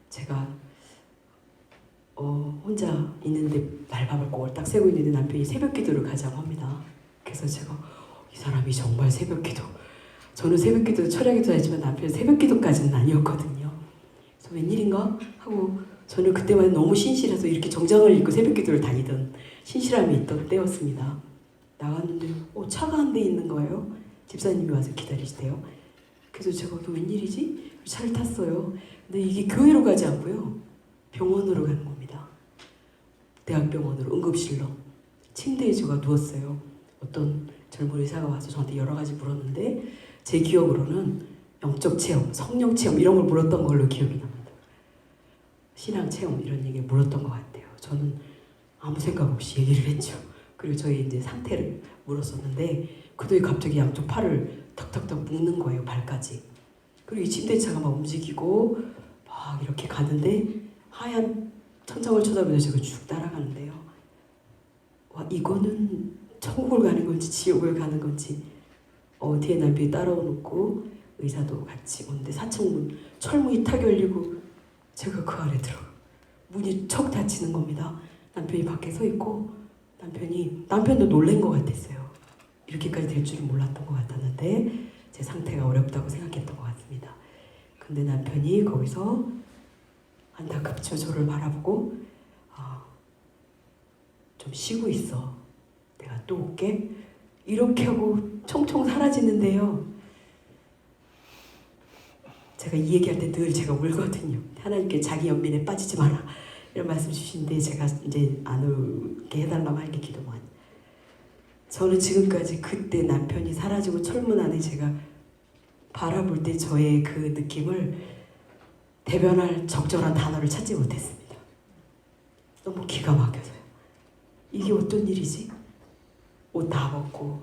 제가 혼자 있는데 날밥을 꼴딱 새고 있는데 남편이 새벽 기도를 가자고 합니다. 그래서 제가 이 사람이 정말 새벽 기도 저는 새벽 기도 철야 기도 했지만 남편은 새벽 기도까지는 아니었거든요. 그래서 웬일인가 하고 저는 그때만 너무 신실해서 이렇게 정장을 입고 새벽 기도를 다니던 신실함이 있던 때였습니다. 나갔는데 차가 한 대 있는 거예요. 집사님이 와서 기다리시대요. 그래서 제가 웬일이지? 차를 탔어요. 근데 이게 교회로 가지 않고요. 병원으로 가는 겁니다. 대학병원으로 응급실로 침대에 제가 누웠어요. 어떤 젊은 의사가 와서 저한테 여러 가지 물었는데 제 기억으로는 영적 체험, 성령 체험 이런 걸 물었던 걸로 기억이 납니다. 신앙 체험 이런 얘기 물었던 것 같아요. 저는 아무 생각 없이 얘기를 했죠. 그리고 저희 이제 상태를 물었었는데 그들이 갑자기 양쪽 팔을 탁탁탁 묶는 거예요. 발까지. 그리고 이 침대차가 막 움직이고 막 이렇게 가는데 하얀 천장을 쳐다보면서 제가 쭉 따라가는데요. 와 이거는 천국을 가는 건지 지옥을 가는 건지 뒤에 남편이 따라오고 의사도 같이 오는데 4층 문 철문이 탁 열리고 제가 그 안에 들어가 문이 척 닫히는 겁니다. 남편이 밖에 서 있고 남편도 놀란 것 같았어요. 이렇게까지 될 줄은 몰랐던 것 같았는데 제 상태가 어렵다고 생각했던 것 같습니다. 근데 남편이 거기서 안타깝죠. 저를 바라보고 좀 쉬고 있어. 내가 또 올게. 이렇게 하고 총총 사라지는데요. 제가 이 얘기할 때 늘 제가 울거든요. 하나님께 자기 연민에 빠지지 마라 이런 말씀 주시는데 제가 이제 안 울게 해달라고 하는 게 기도만. 저는 지금까지 그때 남편이 사라지고 철문 안에 제가 바라볼 때 저의 그 느낌을 대변할 적절한 단어를 찾지 못했습니다. 너무 기가 막혀서요. 이게 어떤 일이지? 옷 다 벗고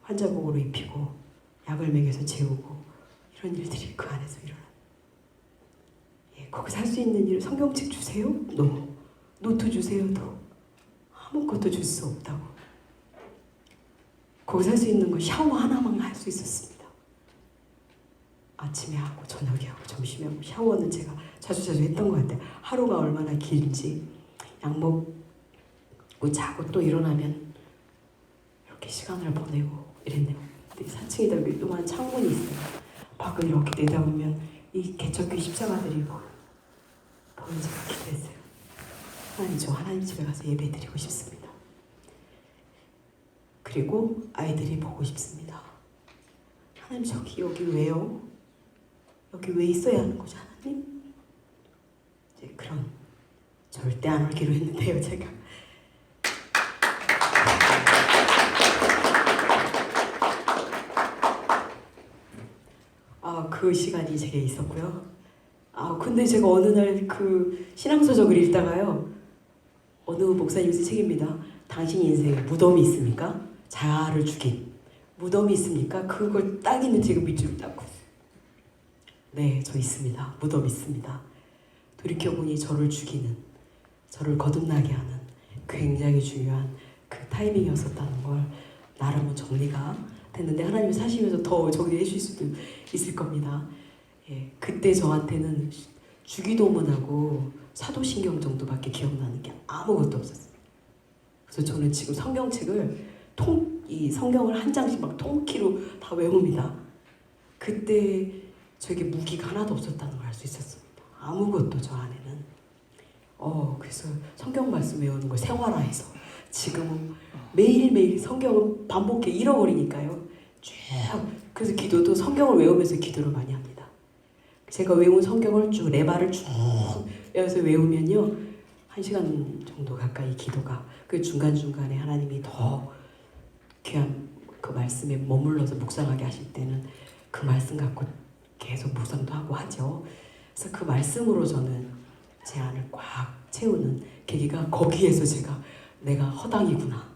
환자복으로 입히고 약을 먹여서 재우고 이런 일들이 그 안에서 일어나. 거기서 할 수 있는 일 성경책 주세요? No. 노트 주세요? No. 아무것도 줄 수 없다고. 거기서 할 수 있는 건 샤워 하나만 할 수 있었습니다. 아침에 하고 저녁에 하고 점심에 하고 샤워는 제가 자주 했던 것 같아요. 하루가 얼마나 긴지 약 먹고 자고 또 일어나면 이렇게 시간을 보내고 이랬네요. 근데 4층에다 요만한 창문이 있어요. 밖을 이렇게 내다보면 이 개척교 십자가들이 보는 제가 기도했어요. 하나님, 저 하나님 집에 가서 예배 드리고 싶습니다. 그리고 아이들이 보고 싶습니다. 하나님, 여기 왜요? 여기 왜 있어야 하는 거죠, 하나님? 이제 그런 절대 안 울기로 했는데요, 제가. 그 시간이 제게 있었고요. 근데 제가 어느 날 그 신앙서적을 읽다가요. 어느 목사님 쓴 책입니다. 당신 인생에 무덤이 있습니까? 자아를 죽인 무덤이 있습니까? 그걸 딱 있는 제가 밑줄을 닦고 있어요. 네, 저 있습니다. 무덤 있습니다. 돌이켜보니 저를 죽이는, 저를 거듭나게 하는 굉장히 중요한 그 타이밍이었었다는 걸 나름은 정리가 됐는데 하나님이 사시면서 더 정리해 주실 수도 있을 겁니다. 그때 저한테는 주기도문하고 사도신경 정도밖에 기억나는 게 아무것도 없었어요. 그래서 저는 지금 성경책을 이 성경을 한 장씩 막 통키로 다 외웁니다. 그때 저에게 무기가 하나도 없었다는 걸 알 수 있었습니다. 아무것도 저 안에는. 그래서 성경 말씀 외우는 걸 생활화해서 지금은 매일매일 성경을 반복해 잃어버리니까요. 쭉 그래서 기도도 성경을 외우면서 기도를 많이 합니다. 제가 외운 성경을 쭉 레바를 쭉 외워서 외우면요 1시간 정도 가까이 기도가 그 중간중간에 하나님이 더 귀한 그 말씀에 머물러서 묵상하게 하실 때는 그 말씀 갖고 계속 묵상도 하고 하죠. 그래서 그 말씀으로 저는 제 안을 꽉 채우는 계기가 거기에서 내가 허당이구나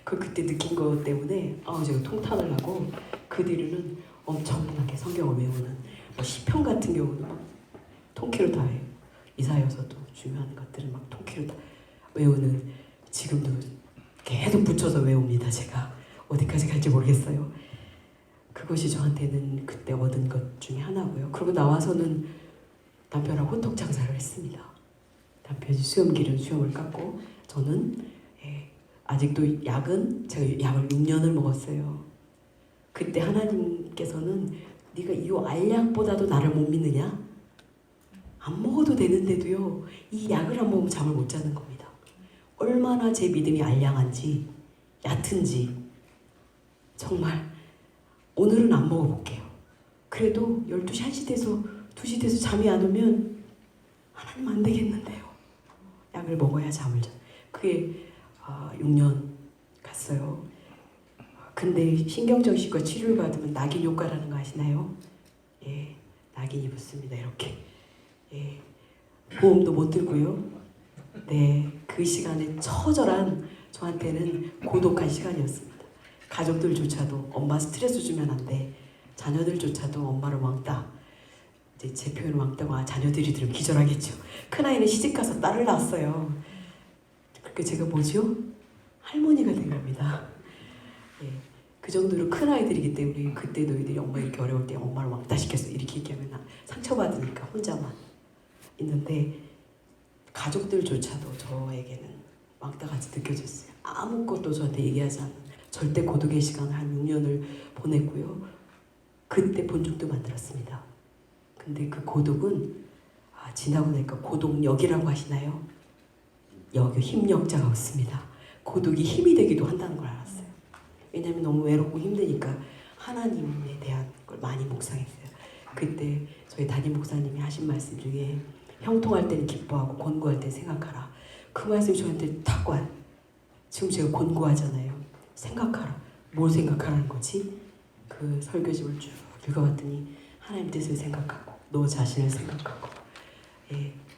그때 느낀 것 때문에 제가 통탄을 하고 그 뒤로는 엄청나게 성경을 외우는 시편 같은 경우는 막 통키로 다 해요. 이사여서도 중요한 것들은 막 통키로 다 외우는 지금도 계속 붙여서 외웁니다. 제가 어디까지 갈지 모르겠어요. 그것이 저한테는 그때 얻은 것 중에 하나고요. 그러고 나와서는 남편하고 호떡 장사를 했습니다. 남편이 수염 기른 수염을 깎고 저는 아직도 약은 제가 약을 6년을 먹었어요. 그때 하나님께서는 네가 이 알약보다도 나를 못 믿느냐? 안 먹어도 되는데도요. 이 약을 안 먹으면 잠을 못 자는 겁니다. 얼마나 제 믿음이 알량한지 얕은지 정말 오늘은 안 먹어볼게요. 그래도 12시 1시 돼서 2시 돼서 잠이 안 오면 하나님 안 되겠는데요. 약을 먹어야 잠을 자. 그게 6년 갔어요. 근데 신경정신과 치료를 받으면 낙인 효과라는 거 아시나요? 낙인이 붙습니다. 이렇게. 보험도 못 들고요. 네, 그 시간에 처절한 저한테는 고독한 시간이었습니다. 가족들조차도 엄마 스트레스 주면 안 돼. 자녀들조차도 엄마를 왕따. 이제 제 표현 왕따가 자녀들이 들으면 기절하겠죠. 큰아이는 시집가서 딸을 낳았어요. 그렇게 제가 뭐죠? 할머니가 된 겁니다. 예, 그 정도로 큰 아이들이기 때문에 그때 너희들이 엄마 이렇게 어려울 때 엄마를 왕따 시켰어 이렇게 얘기하면 상처받으니까 혼자만 있는데 가족들조차도 저에게는 왕따같이 느껴졌어요. 아무것도 저한테 얘기하지 않는 절대 고독의 시간을 한 6년을 보냈고요. 그때 본죽도 만들었습니다. 근데 그 고독은 지나고 나니까 고독력이라고 하시나요? 여기 힘력자가 없습니다. 고독이 힘이 되기도 한다는 걸 알았어요. 왜냐하면 너무 외롭고 힘드니까 하나님에 대한 걸 많이 묵상했어요. 그때 저희 담임 목사님이 하신 말씀 중에 형통할 때는 기뻐하고 곤고할 때 생각하라. 그 말씀이 저한테 탁 와요. 지금 제가 곤고하잖아요. 생각하라. 뭘 생각하라는 거지? 그 설교집을 쭉 읽어봤더니 하나님 뜻을 생각하고 너 자신을 생각하고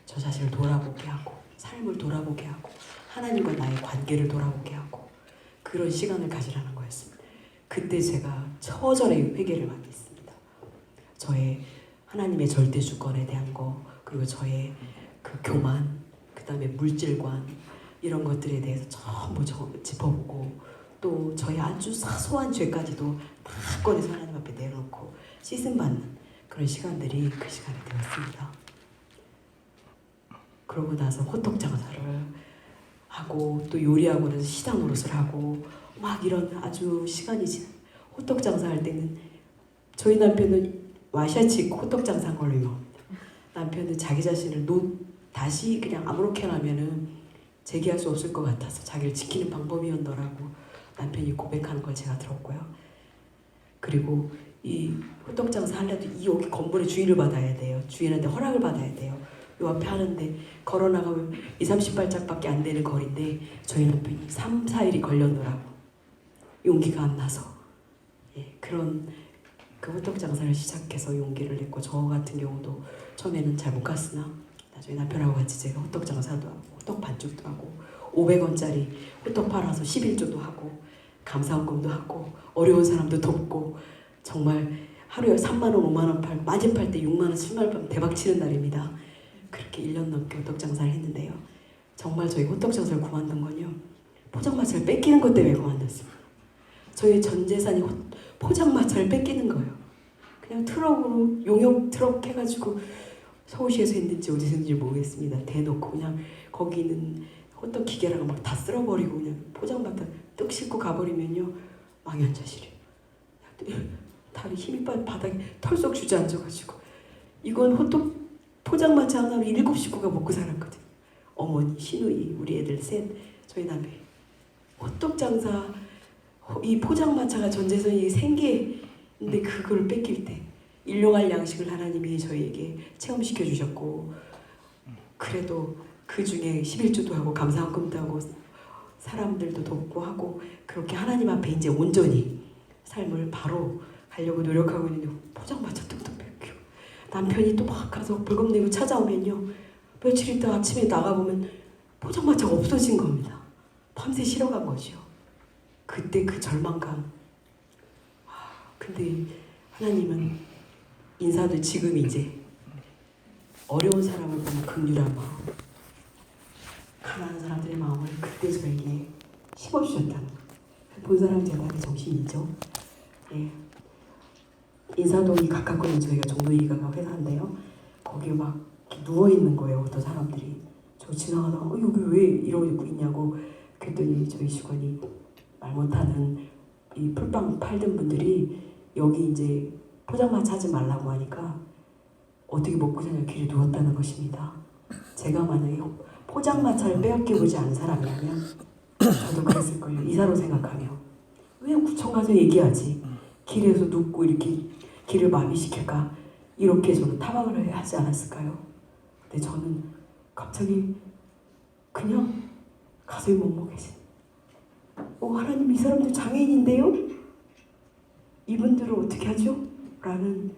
저 자신을 돌아보게 하고 삶을 돌아보게 하고 하나님과 나의 관계를 돌아보게 하고 그런 시간을 가지라는 거였습니다. 그때 제가 처절히 회개를 많이 했습니다. 저의 하나님의 절대 주권에 대한 거 그리고 저의 그 교만 그 다음에 물질관 이런 것들에 대해서 전부 짚어보고 또 저의 아주 사소한 죄까지도 다 꺼내서 하나님 앞에 내놓고 씻음받는 그런 시간들이 그 시간에 되었습니다. 그러고 나서 호떡 장사를 하고 또 요리하고 그래서 시장 노릇을 하고 막 이런 아주 시간이 지난 호떡 장사할 때는 저희 남편은 와샤치 호떡 장사한 걸로 유명합니다. 남편은 자기 자신을 다시 그냥 아무렇게나 하면은 재기할 수 없을 것 같아서 자기를 지키는 방법이었더라고 남편이 고백하는 걸 제가 들었고요. 그리고 이 호떡 장사 하려도 여기 건물의 주인을 받아야 돼요. 주인한테 허락을 받아야 돼요. 요 앞에 하는데 걸어나가면 20-30발짝밖에 안 되는 거리인데 저희 남편이 3-4일이 걸렸더라고. 용기가 안 나서 그런 그 호떡 장사를 시작해서 용기를 냈고 저 같은 경우도 처음에는 잘 못 갔으나 나중에 남편하고 같이 제가 호떡 장사도 하고 호떡 반죽도 하고 500원짜리 호떡 팔아서 11조도 하고 감사원금도 하고 어려운 사람도 돕고 정말 하루에 3만원 5만원 많이 팔 때 6만원 7만원 팔면 대박 치는 날입니다. 그렇게 1년 넘게 호떡 장사를 했는데요. 정말 저희 호떡 장사를 그만둔 건요. 포장마차를 뺏기는 것 때문에 그만뒀습니다. 저희 전 재산이 포장마차를 뺏기는 거예요. 그냥 트럭으로 용역 트럭 해가지고 서울시에서 했는지 어디서 했는지 모르겠습니다. 대놓고 그냥 거기 있는 호떡 기계랑 막 다 쓸어버리고 그냥 포장마차 떡 싣고 가버리면요 망연자실이에요. 다리 힘이 빠져 바닥에 털썩 주저앉아가지고 이건 호떡 포장마차 하나로 7 식구가 먹고 살았거든요. 어머니, 시누이, 우리 애들 셋, 저희 남편. 호떡 장사 이 포장마차가 전 재산이 생계인데 그걸 뺏길 때 일용할 양식을 하나님이 저희에게 체험시켜 주셨고 그래도 그 중에 11조도 하고 감사원금도 하고 사람들도 돕고 하고 그렇게 하나님 앞에 이제 온전히 삶을 바로 가려고 노력하고 있는데 포장마차 뚝뚝 뺏기고 남편이 또 막 가서 벌금 내고 찾아오면요 며칠 있다 아침에 나가보면 포장마차가 없어진 겁니다. 밤새 실어간 거죠. 그때 그 절망감. 근데 하나님은 인사도 지금 이제 어려운 사람을 보면 긍휼한 마음, 가난한 사람들의 마음을 그때 저에게 심어주셨다는 거. 본 사람 제단의 정신이죠. 예. 인사동이 가깝거든요. 저희가 정도이가가 회사인데요. 거기 막 누워 있는 거예요. 어떤 사람들이 저 지나가다가 여기 왜 이러고 있냐고 그랬더니 저희 직원이 말 못하는 이 풀빵 팔던 분들이 여기 이제 포장마차 하지 말라고 하니까 어떻게 먹고 사냐 길에 누웠다는 것입니다. 제가 만약에 포장마차를 빼앗겨보지 않은 사람이라면 저도 그랬을걸요. 이사로 생각하며 왜 구청 가서 얘기하지? 길에서 눕고 이렇게 길을 마비시킬까? 이렇게 저는 타박을 하지 않았을까요? 근데 저는 갑자기 그냥 가슴이 먹먹해지네. 하나님 이 사람들 장애인인데요? 이분들을 어떻게 하죠? 라는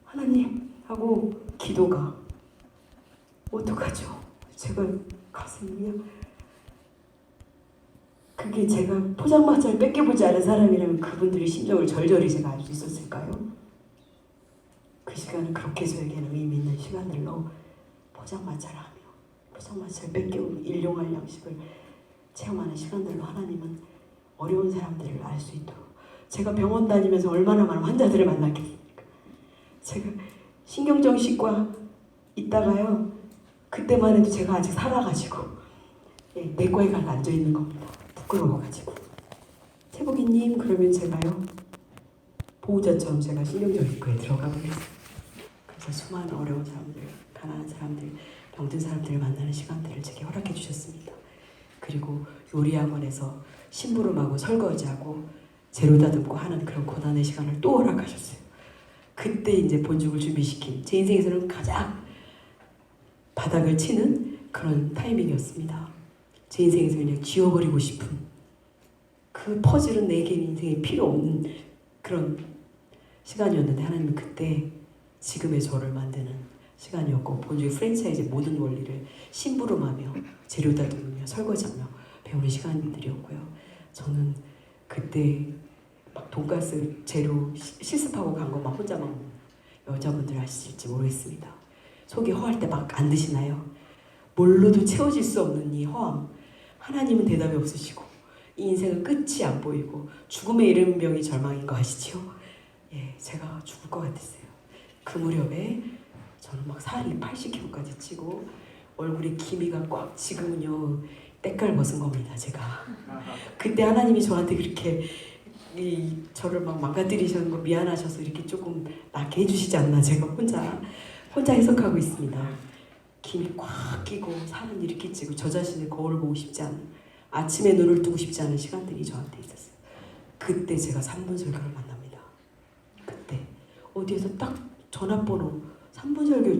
하나님 하고 기도가 어떡하죠? 제가 가슴이 그냥 그게 제가 포장마차를 뺏겨보지 않은 사람이라면 그분들의 심정을 절절히 제가 알 수 있었을까요? 그 시간은 그렇게 저에게는 의미 있는 시간들로 포장마차를 하며 포장마차를 뺏겨온 일용할 양식을 체험하는 시간들로 하나님은 어려운 사람들을 알 수 있도록. 제가 병원 다니면서 얼마나 많은 환자들을 만났겠습니까? 제가 신경정신과 있다가요, 그때만 해도 제가 아직 살아가지고 내과에 가서 앉아있는 겁니다. 부끄러워가지고. 태복이님, 그러면 제가요 보호자처럼 제가 신경정신과에 들어가 보겠습니다. 그래서 수많은 어려운 사람들, 가난한 사람들, 병든 사람들을 만나는 시간들을 제게 허락해 주셨습니다. 그리고 요리학원에서 심부름하고 설거지하고 재료 다듬고 하는 그런 고난의 시간을 또 허락하셨어요. 그때 이제 본죽을 준비시킨 제 인생에서는 가장 바닥을 치는 그런 타이밍이었습니다. 제 인생에서 그냥 지워버리고 싶은, 그 퍼즐은 내게 인생에 필요 없는 그런 시간이었는데, 하나님은 그때 지금의 저를 만드는 시간이었고, 본죽의 프랜차이즈 모든 원리를 심부름하며 재료 다듬으며 설거지하며 배우는 시간들이었고요. 저는 그때 막 돈가스 재료 실습하고 간 거 막 혼자 막, 여자분들 아실지 모르겠습니다. 속이 허할 때 막 안 드시나요? 뭘로도 채워질 수 없는 이 허함. 하나님은 대답이 없으시고 이 인생은 끝이 안 보이고 죽음의 이른병이 절망인 거 아시죠? 예, 제가 죽을 것 같았어요. 그 무렵에 저는 막 살이 80kg까지 찌고 얼굴에 기미가 꽉, 지금은요 때깔 벗은 겁니다. 제가 그때 하나님이 저한테 그렇게 저를 막 망가뜨리시는 거 미안하셔서 이렇게 조금 낫게 해주시지 않나, 제가 혼자 해석하고 있습니다. 김이 꽉 끼고 살은 이렇게 찌고 저 자신의 거울을 보고 싶지 않은, 아침에 눈을 뜨고 싶지 않은 시간들이 저한테 있었어요. 그때 제가 3분 설교를 만납니다. 그때 어디에서 딱 전화번호 3분 설교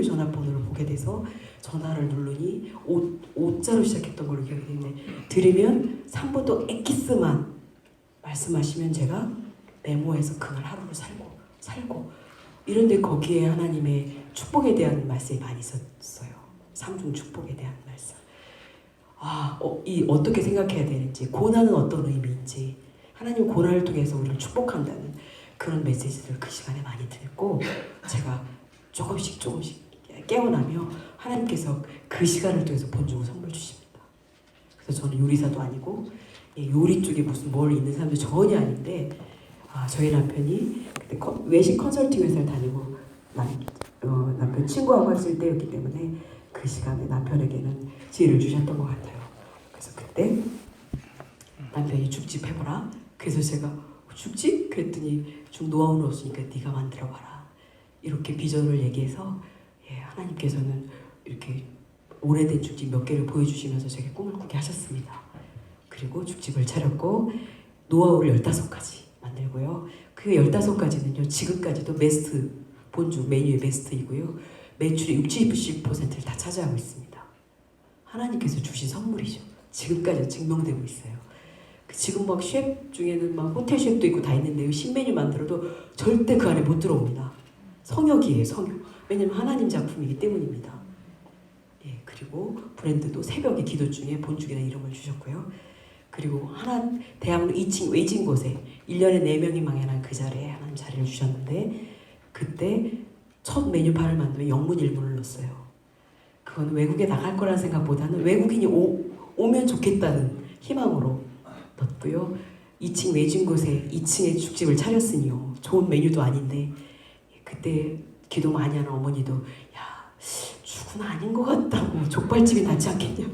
전화번호를 보게 돼서 전화를 누르니 5자로 시작했던 걸로 기억이 되는데, 들으면 3분도 엑기스만 말씀하시면 제가 메모해서 그걸 하루를 살고 이런데, 거기에 하나님의 축복에 대한 말씀이 많이 있었어요. 삼중 축복에 대한 말씀. 어떻게 생각해야 되는지, 고난은 어떤 의미인지, 하나님 고난을 통해서 우리를 축복한다는 그런 메시지를 그 시간에 많이 듣고, 제가 조금씩 깨어나며 하나님께서 그 시간을 통해서 본죽을 선물 주십니다. 그래서 저는 요리사도 아니고 요리 쪽에 무슨 뭘 있는 사람도 전혀 아닌데, 저희 남편이 그때 외식 컨설팅 회사를 다니고 남편 친구하고 했을 때였기 때문에 그 시간에 남편에게는 지혜를 주셨던 것 같아요. 그래서 그때 남편이 죽집 해보라. 그래서 제가 죽집? 그랬더니 죽 노하우는 없으니까 네가 만들어봐라. 이렇게 비전을 얘기해서 하나님께서는 이렇게 오래된 죽집 몇 개를 보여주시면서 제게 꿈을 꾸게 하셨습니다. 그리고 죽집을 차렸고 노하우를 15가지 만들고요. 그 15가지는요 지금까지도 베스트, 본죽 메뉴의 베스트이고요. 매출의 60~70%를 다 차지하고 있습니다. 하나님께서 주신 선물이죠. 지금까지 증명되고 있어요. 지금 막 셰프 중에는 막 호텔 셰프도 있고 다 있는데요, 신메뉴 만들어도 절대 그 안에 못 들어옵니다. 성역이에요, 성역. 왜냐면 하나님 작품이기 때문입니다. 그리고 브랜드도 새벽에 기도 중에 본죽이라는 이름을 주셨고요. 그리고 대학로 2층 외진 곳에 1년에 4명이 망연한 그 자리에 하나님 자리를 주셨는데, 그때 첫 메뉴판을 만들면 영문일본을 넣었어요. 그건 외국에 나갈 거라는 생각보다는 외국인이 오면 좋겠다는 희망으로 넣었고요. 2층 외진 곳에 2층에 죽집을 차렸으니요, 좋은 메뉴도 아닌데, 그때 기도 많이 하는 어머니도 야, 죽은 아닌 것 같다고, 족발집이 낫지 않겠냐,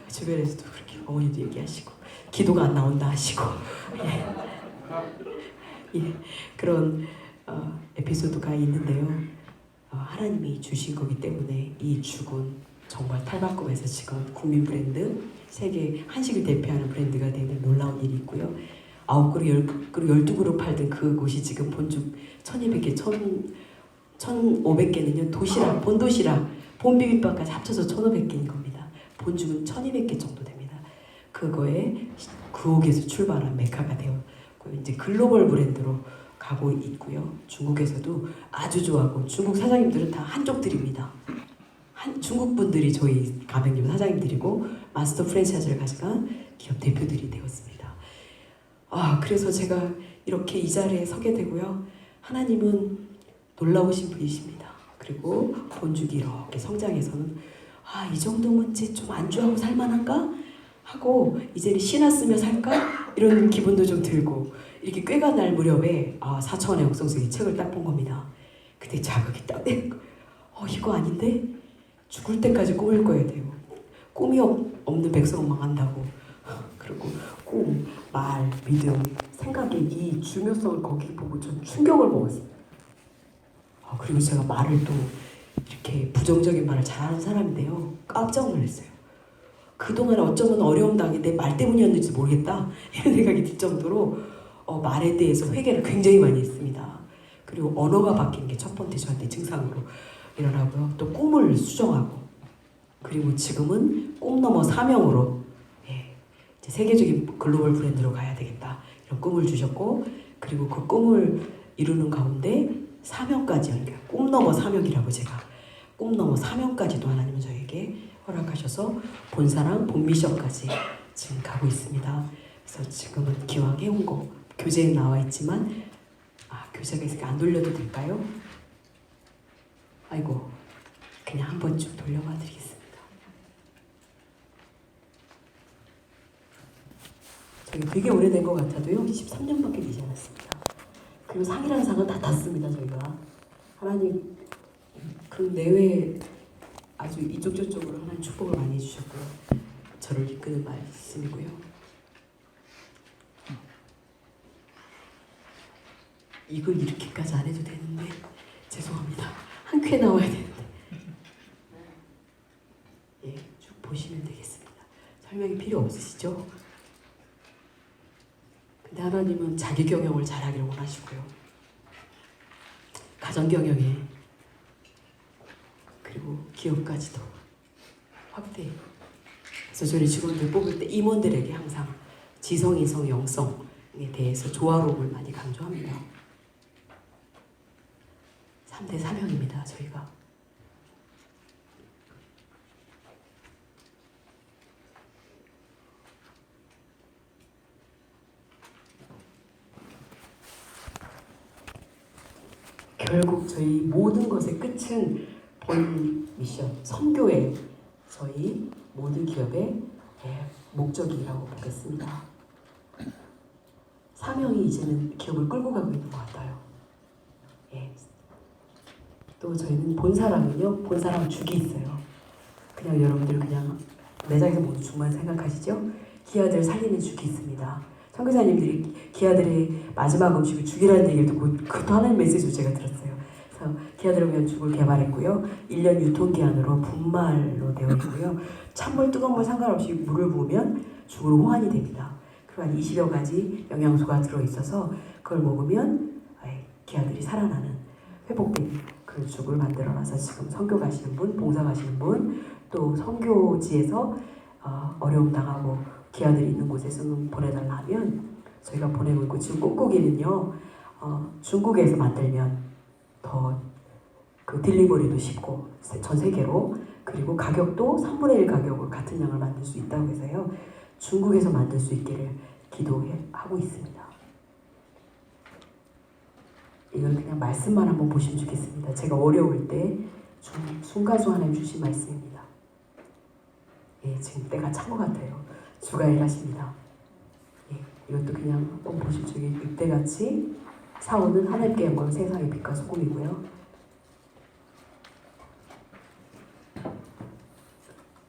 주변에서도 그렇게 어머니도 얘기하시고 기도가 안 나온다 하시고 그런 에피소드가 있는데요. 하나님이 주신 거기 때문에 이 죽은 정말 탈바꿈에서 지금 국민 브랜드, 세계 한식을 대표하는 브랜드가 되는 놀라운 일이 있고요. 9그릇, 12그릇 팔던 그곳이 지금 본죽 1200개, 1500개는요 도시락, 본도시락, 본비빔밥까지 합쳐서 1500개인 겁니다. 본죽은 1200개 정도 됩니다. 그거에 그옥에서 출발한 메카가 되었고 이제 글로벌 브랜드로 가고 있고요. 중국에서도 아주 좋아하고, 중국 사장님들은 다 한족들입니다. 중국 분들이 저희 가맹점 사장님들이고 마스터 프랜차이즈를 가져간 기업 대표들이 되었습니다. 그래서 제가 이렇게 이 자리에 서게 되고요. 하나님은 놀라우신 분이십니다. 그리고 본죽이 이렇게 성장해서는 이 정도면 이제 좀 안주하고 살만한가? 하고 이제는 씨나 쓰며 살까? 이런 기분도 좀 들고 이렇게 꾀가 날 무렵에 4차원의 영성세계 책을 딱 본 겁니다. 그때 자극이 딱 되는 거예요. 이거 아닌데? 죽을 때까지 꿈을 꿔야 돼요. 꿈이 없는 백성은 망한다고. 그리고 꿈, 말, 믿음, 생각의 이 중요성을 거기 보고 전 충격을 먹었어요. 그리고 제가 말을 또 이렇게 부정적인 말을 잘하는 사람인데요. 깜짝 놀랐어요. 그동안 어쩌면 어려움 당해 내 말 때문이었는지 모르겠다 이런 생각이 들 정도로 말에 대해서 회개를 굉장히 많이 했습니다. 그리고 언어가 바뀌는 게 첫 번째 저한테 증상으로 일어나고요. 또 꿈을 수정하고 그리고 지금은 꿈 넘어 사명으로 이제 세계적인 글로벌 브랜드로 가야 되겠다 이런 꿈을 주셨고 그리고 그 꿈을 이루는 가운데 사명까지 연결 꿈 넘어 사명이라고 제가 꿈 넘어 사명까지도 하나님은 저에게 허락하셔서 본사랑 본미션까지 지금 가고 있습니다. 그래서 지금은 기왕 해온 거 교재에 나와 있지만 교재가 있으니까 안 돌려도 될까요? 아이고 그냥 한 번쯤 돌려봐 드리겠습니다. 저기 되게 오래된 것 같아도요 13년밖에 되지 않았습니다. 그리고 상이라는 상은 다 탔습니다. 저희가 하나님 그 내외 아주 이쪽 저쪽으로 하나님 축복을 많이 해주셨고요. 저를 이끄는 말씀이고요. 이걸 이렇게까지 안 해도 되는데 죄송합니다. 한 큐에 나와야 되는데 쭉 보시면 되겠습니다. 설명이 필요 없으시죠? 근데 하나님은 자기 경영을 잘하기를 원하시고요. 가정 경영에 그리고 기업까지도 확대. 그래서 저희 직원들 뽑을 때 임원들에게 항상 지성, 이성, 영성에 대해서 조화로움을 많이 강조합니다. 3대 사명입니다. 저희가. 결국 저희 모든 것의 끝은 본 미션, 선교의 저희 모든 기업의 목적이라고 보겠습니다. 사명이 이제는 기업을 끌고 가고 있는 것 같아요. 또 저희는 본사랑은요, 본사랑 죽이 있어요. 그냥 여러분들 그냥 매장에서 모두 죽만 생각하시죠? 기아들 살리는 죽이 있습니다. 선교사님들이 기아들의 마지막 음식을 죽이라는 얘기를 듣고 그것도 하나님 메시지로 제가 들었어요. 그래서 기아들을 위한 죽을 개발했고요. 1년 유통기한으로 분말로 되어 있고요. 찬물, 뜨거운 물 상관없이 물을 부으면 죽으로 호환이 됩니다. 그리고 한 20여 가지 영양소가 들어있어서 그걸 먹으면 기아들이 살아나는 회복된 그 죽을 만들어놔서 지금 선교 가시는 분, 봉사 가시는 분, 또 선교지에서 어려움 당하고 기아들이 있는 곳에서는 보내달라 하면 저희가 보내고 있고 지금 꾹꾹이는요 중국에서 만들면 더 그 딜리버리도 쉽고 전 세계로 그리고 가격도 3분의 1 가격으로 같은 양을 만들 수 있다고 해서요 중국에서 만들 수 있기를 기도하고 있습니다. 이걸 그냥 말씀만 한번 보시면 좋겠습니다. 제가 어려울 때 순간순간 하나님 주신 말씀입니다. 지금 때가 찬 것 같아요. 주가 일하십니다. 이것도 그냥 한번 보시면 저기 늑대같이 사오는 하나님께 영광 세상의 빛과 소금이고요.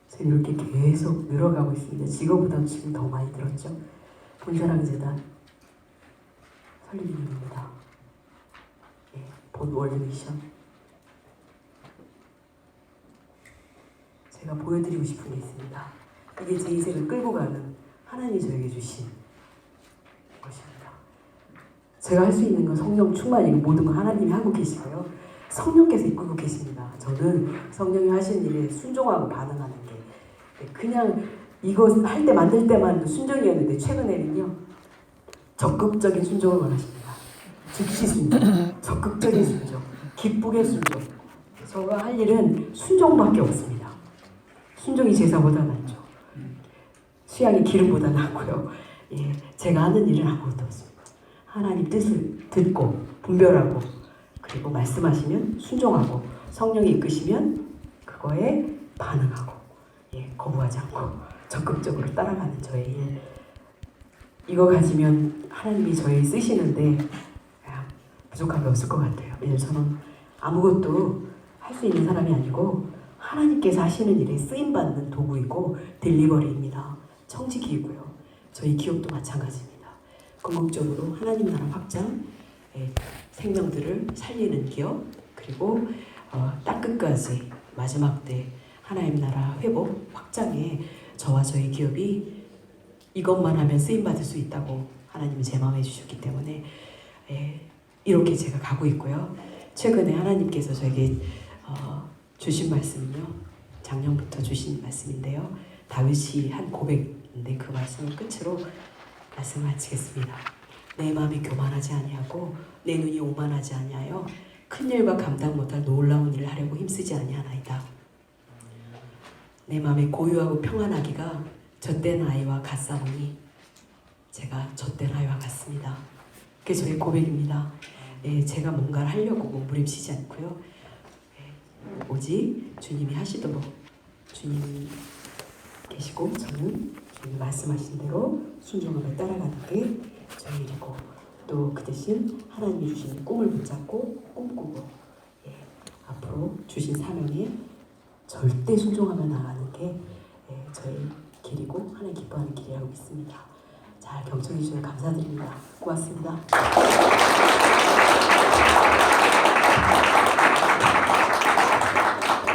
저는 이렇게 계속 늘어가고 있습니다. 지금보다 지금 더 많이 늘었죠. 본사랑재단 설립인입니다. 본 월드미션 제가 보여드리고 싶은 게 있습니다. 이게 제 인생을 끌고 가는 하나님이 저에게 주신 것입니다. 제가 할 수 있는 건 성령 충만이고 모든 건 하나님이 하고 계시고요. 성령께서 이끌고 계십니다. 저는 성령이 하시는 일에 순종하고 반응하는 게 그냥 이거 할 때 만들 때만 순종이었는데 최근에는요 적극적인 순종을 원하십니다. 즉시 순종, 적극적인 순종, 기쁘게 순종. 저가 할 일은 순종밖에 없습니다. 순종이 제사보다 낫죠. 수양이 기름보다 낫고요. 제가 하는 일은 아무것도 없습니다. 하나님 뜻을 듣고 분별하고 그리고 말씀하시면 순종하고 성령이 이끄시면 그거에 반응하고 거부하지 않고 적극적으로 따라가는 저의 일. 이거 가지면 하나님이 저를 쓰시는데 부족함이 없을 것 같아요. 왜냐면 저는 아무것도 할 수 있는 사람이 아니고 하나님께서 하시는 일에 쓰임받는 도구이고 딜리버리입니다. 청지기이고요. 저희 기업도 마찬가지입니다. 궁극적으로 하나님 나라 확장, 생명들을 살리는 기업, 그리고 땅끝까지 마지막 때 하나님 나라 회복, 확장에 저와 저희 기업이 이것만 하면 쓰임받을 수 있다고 하나님이 제 마음에 주셨기 때문에 이렇게 제가 가고 있고요. 최근에 하나님께서 저에게 주신 말씀은요. 작년부터 주신 말씀인데요. 다윗이 한 고백인데 그 말씀을 끝으로 말씀을 마치겠습니다. 내 마음이 교만하지 아니하고 내 눈이 오만하지 아니하여 큰 일과 감당 못할 놀라운 일을 하려고 힘쓰지 아니하나이다. 내 마음이 고요하고 평안하기가 젖된 아이와 같사오니 제가 젖된 아이와 같습니다. 그게 저의 고백입니다. 제가 뭔가를 하려고 몸부림치지 않고요. 오직 주님이 하시도록 주님이 계시고 저는 주님이 말씀하신 대로 순종하며 따라가는 게 저의 일이고 또 그 대신 하나님이 주신 꿈을 붙잡고 꿈꾸고 앞으로 주신 사명에 절대 순종하며 나가는 게 저의 길이고 하나님 기뻐하는 길이라고 믿습니다. 잘 경청해 주셔서 감사드립니다. 고맙습니다.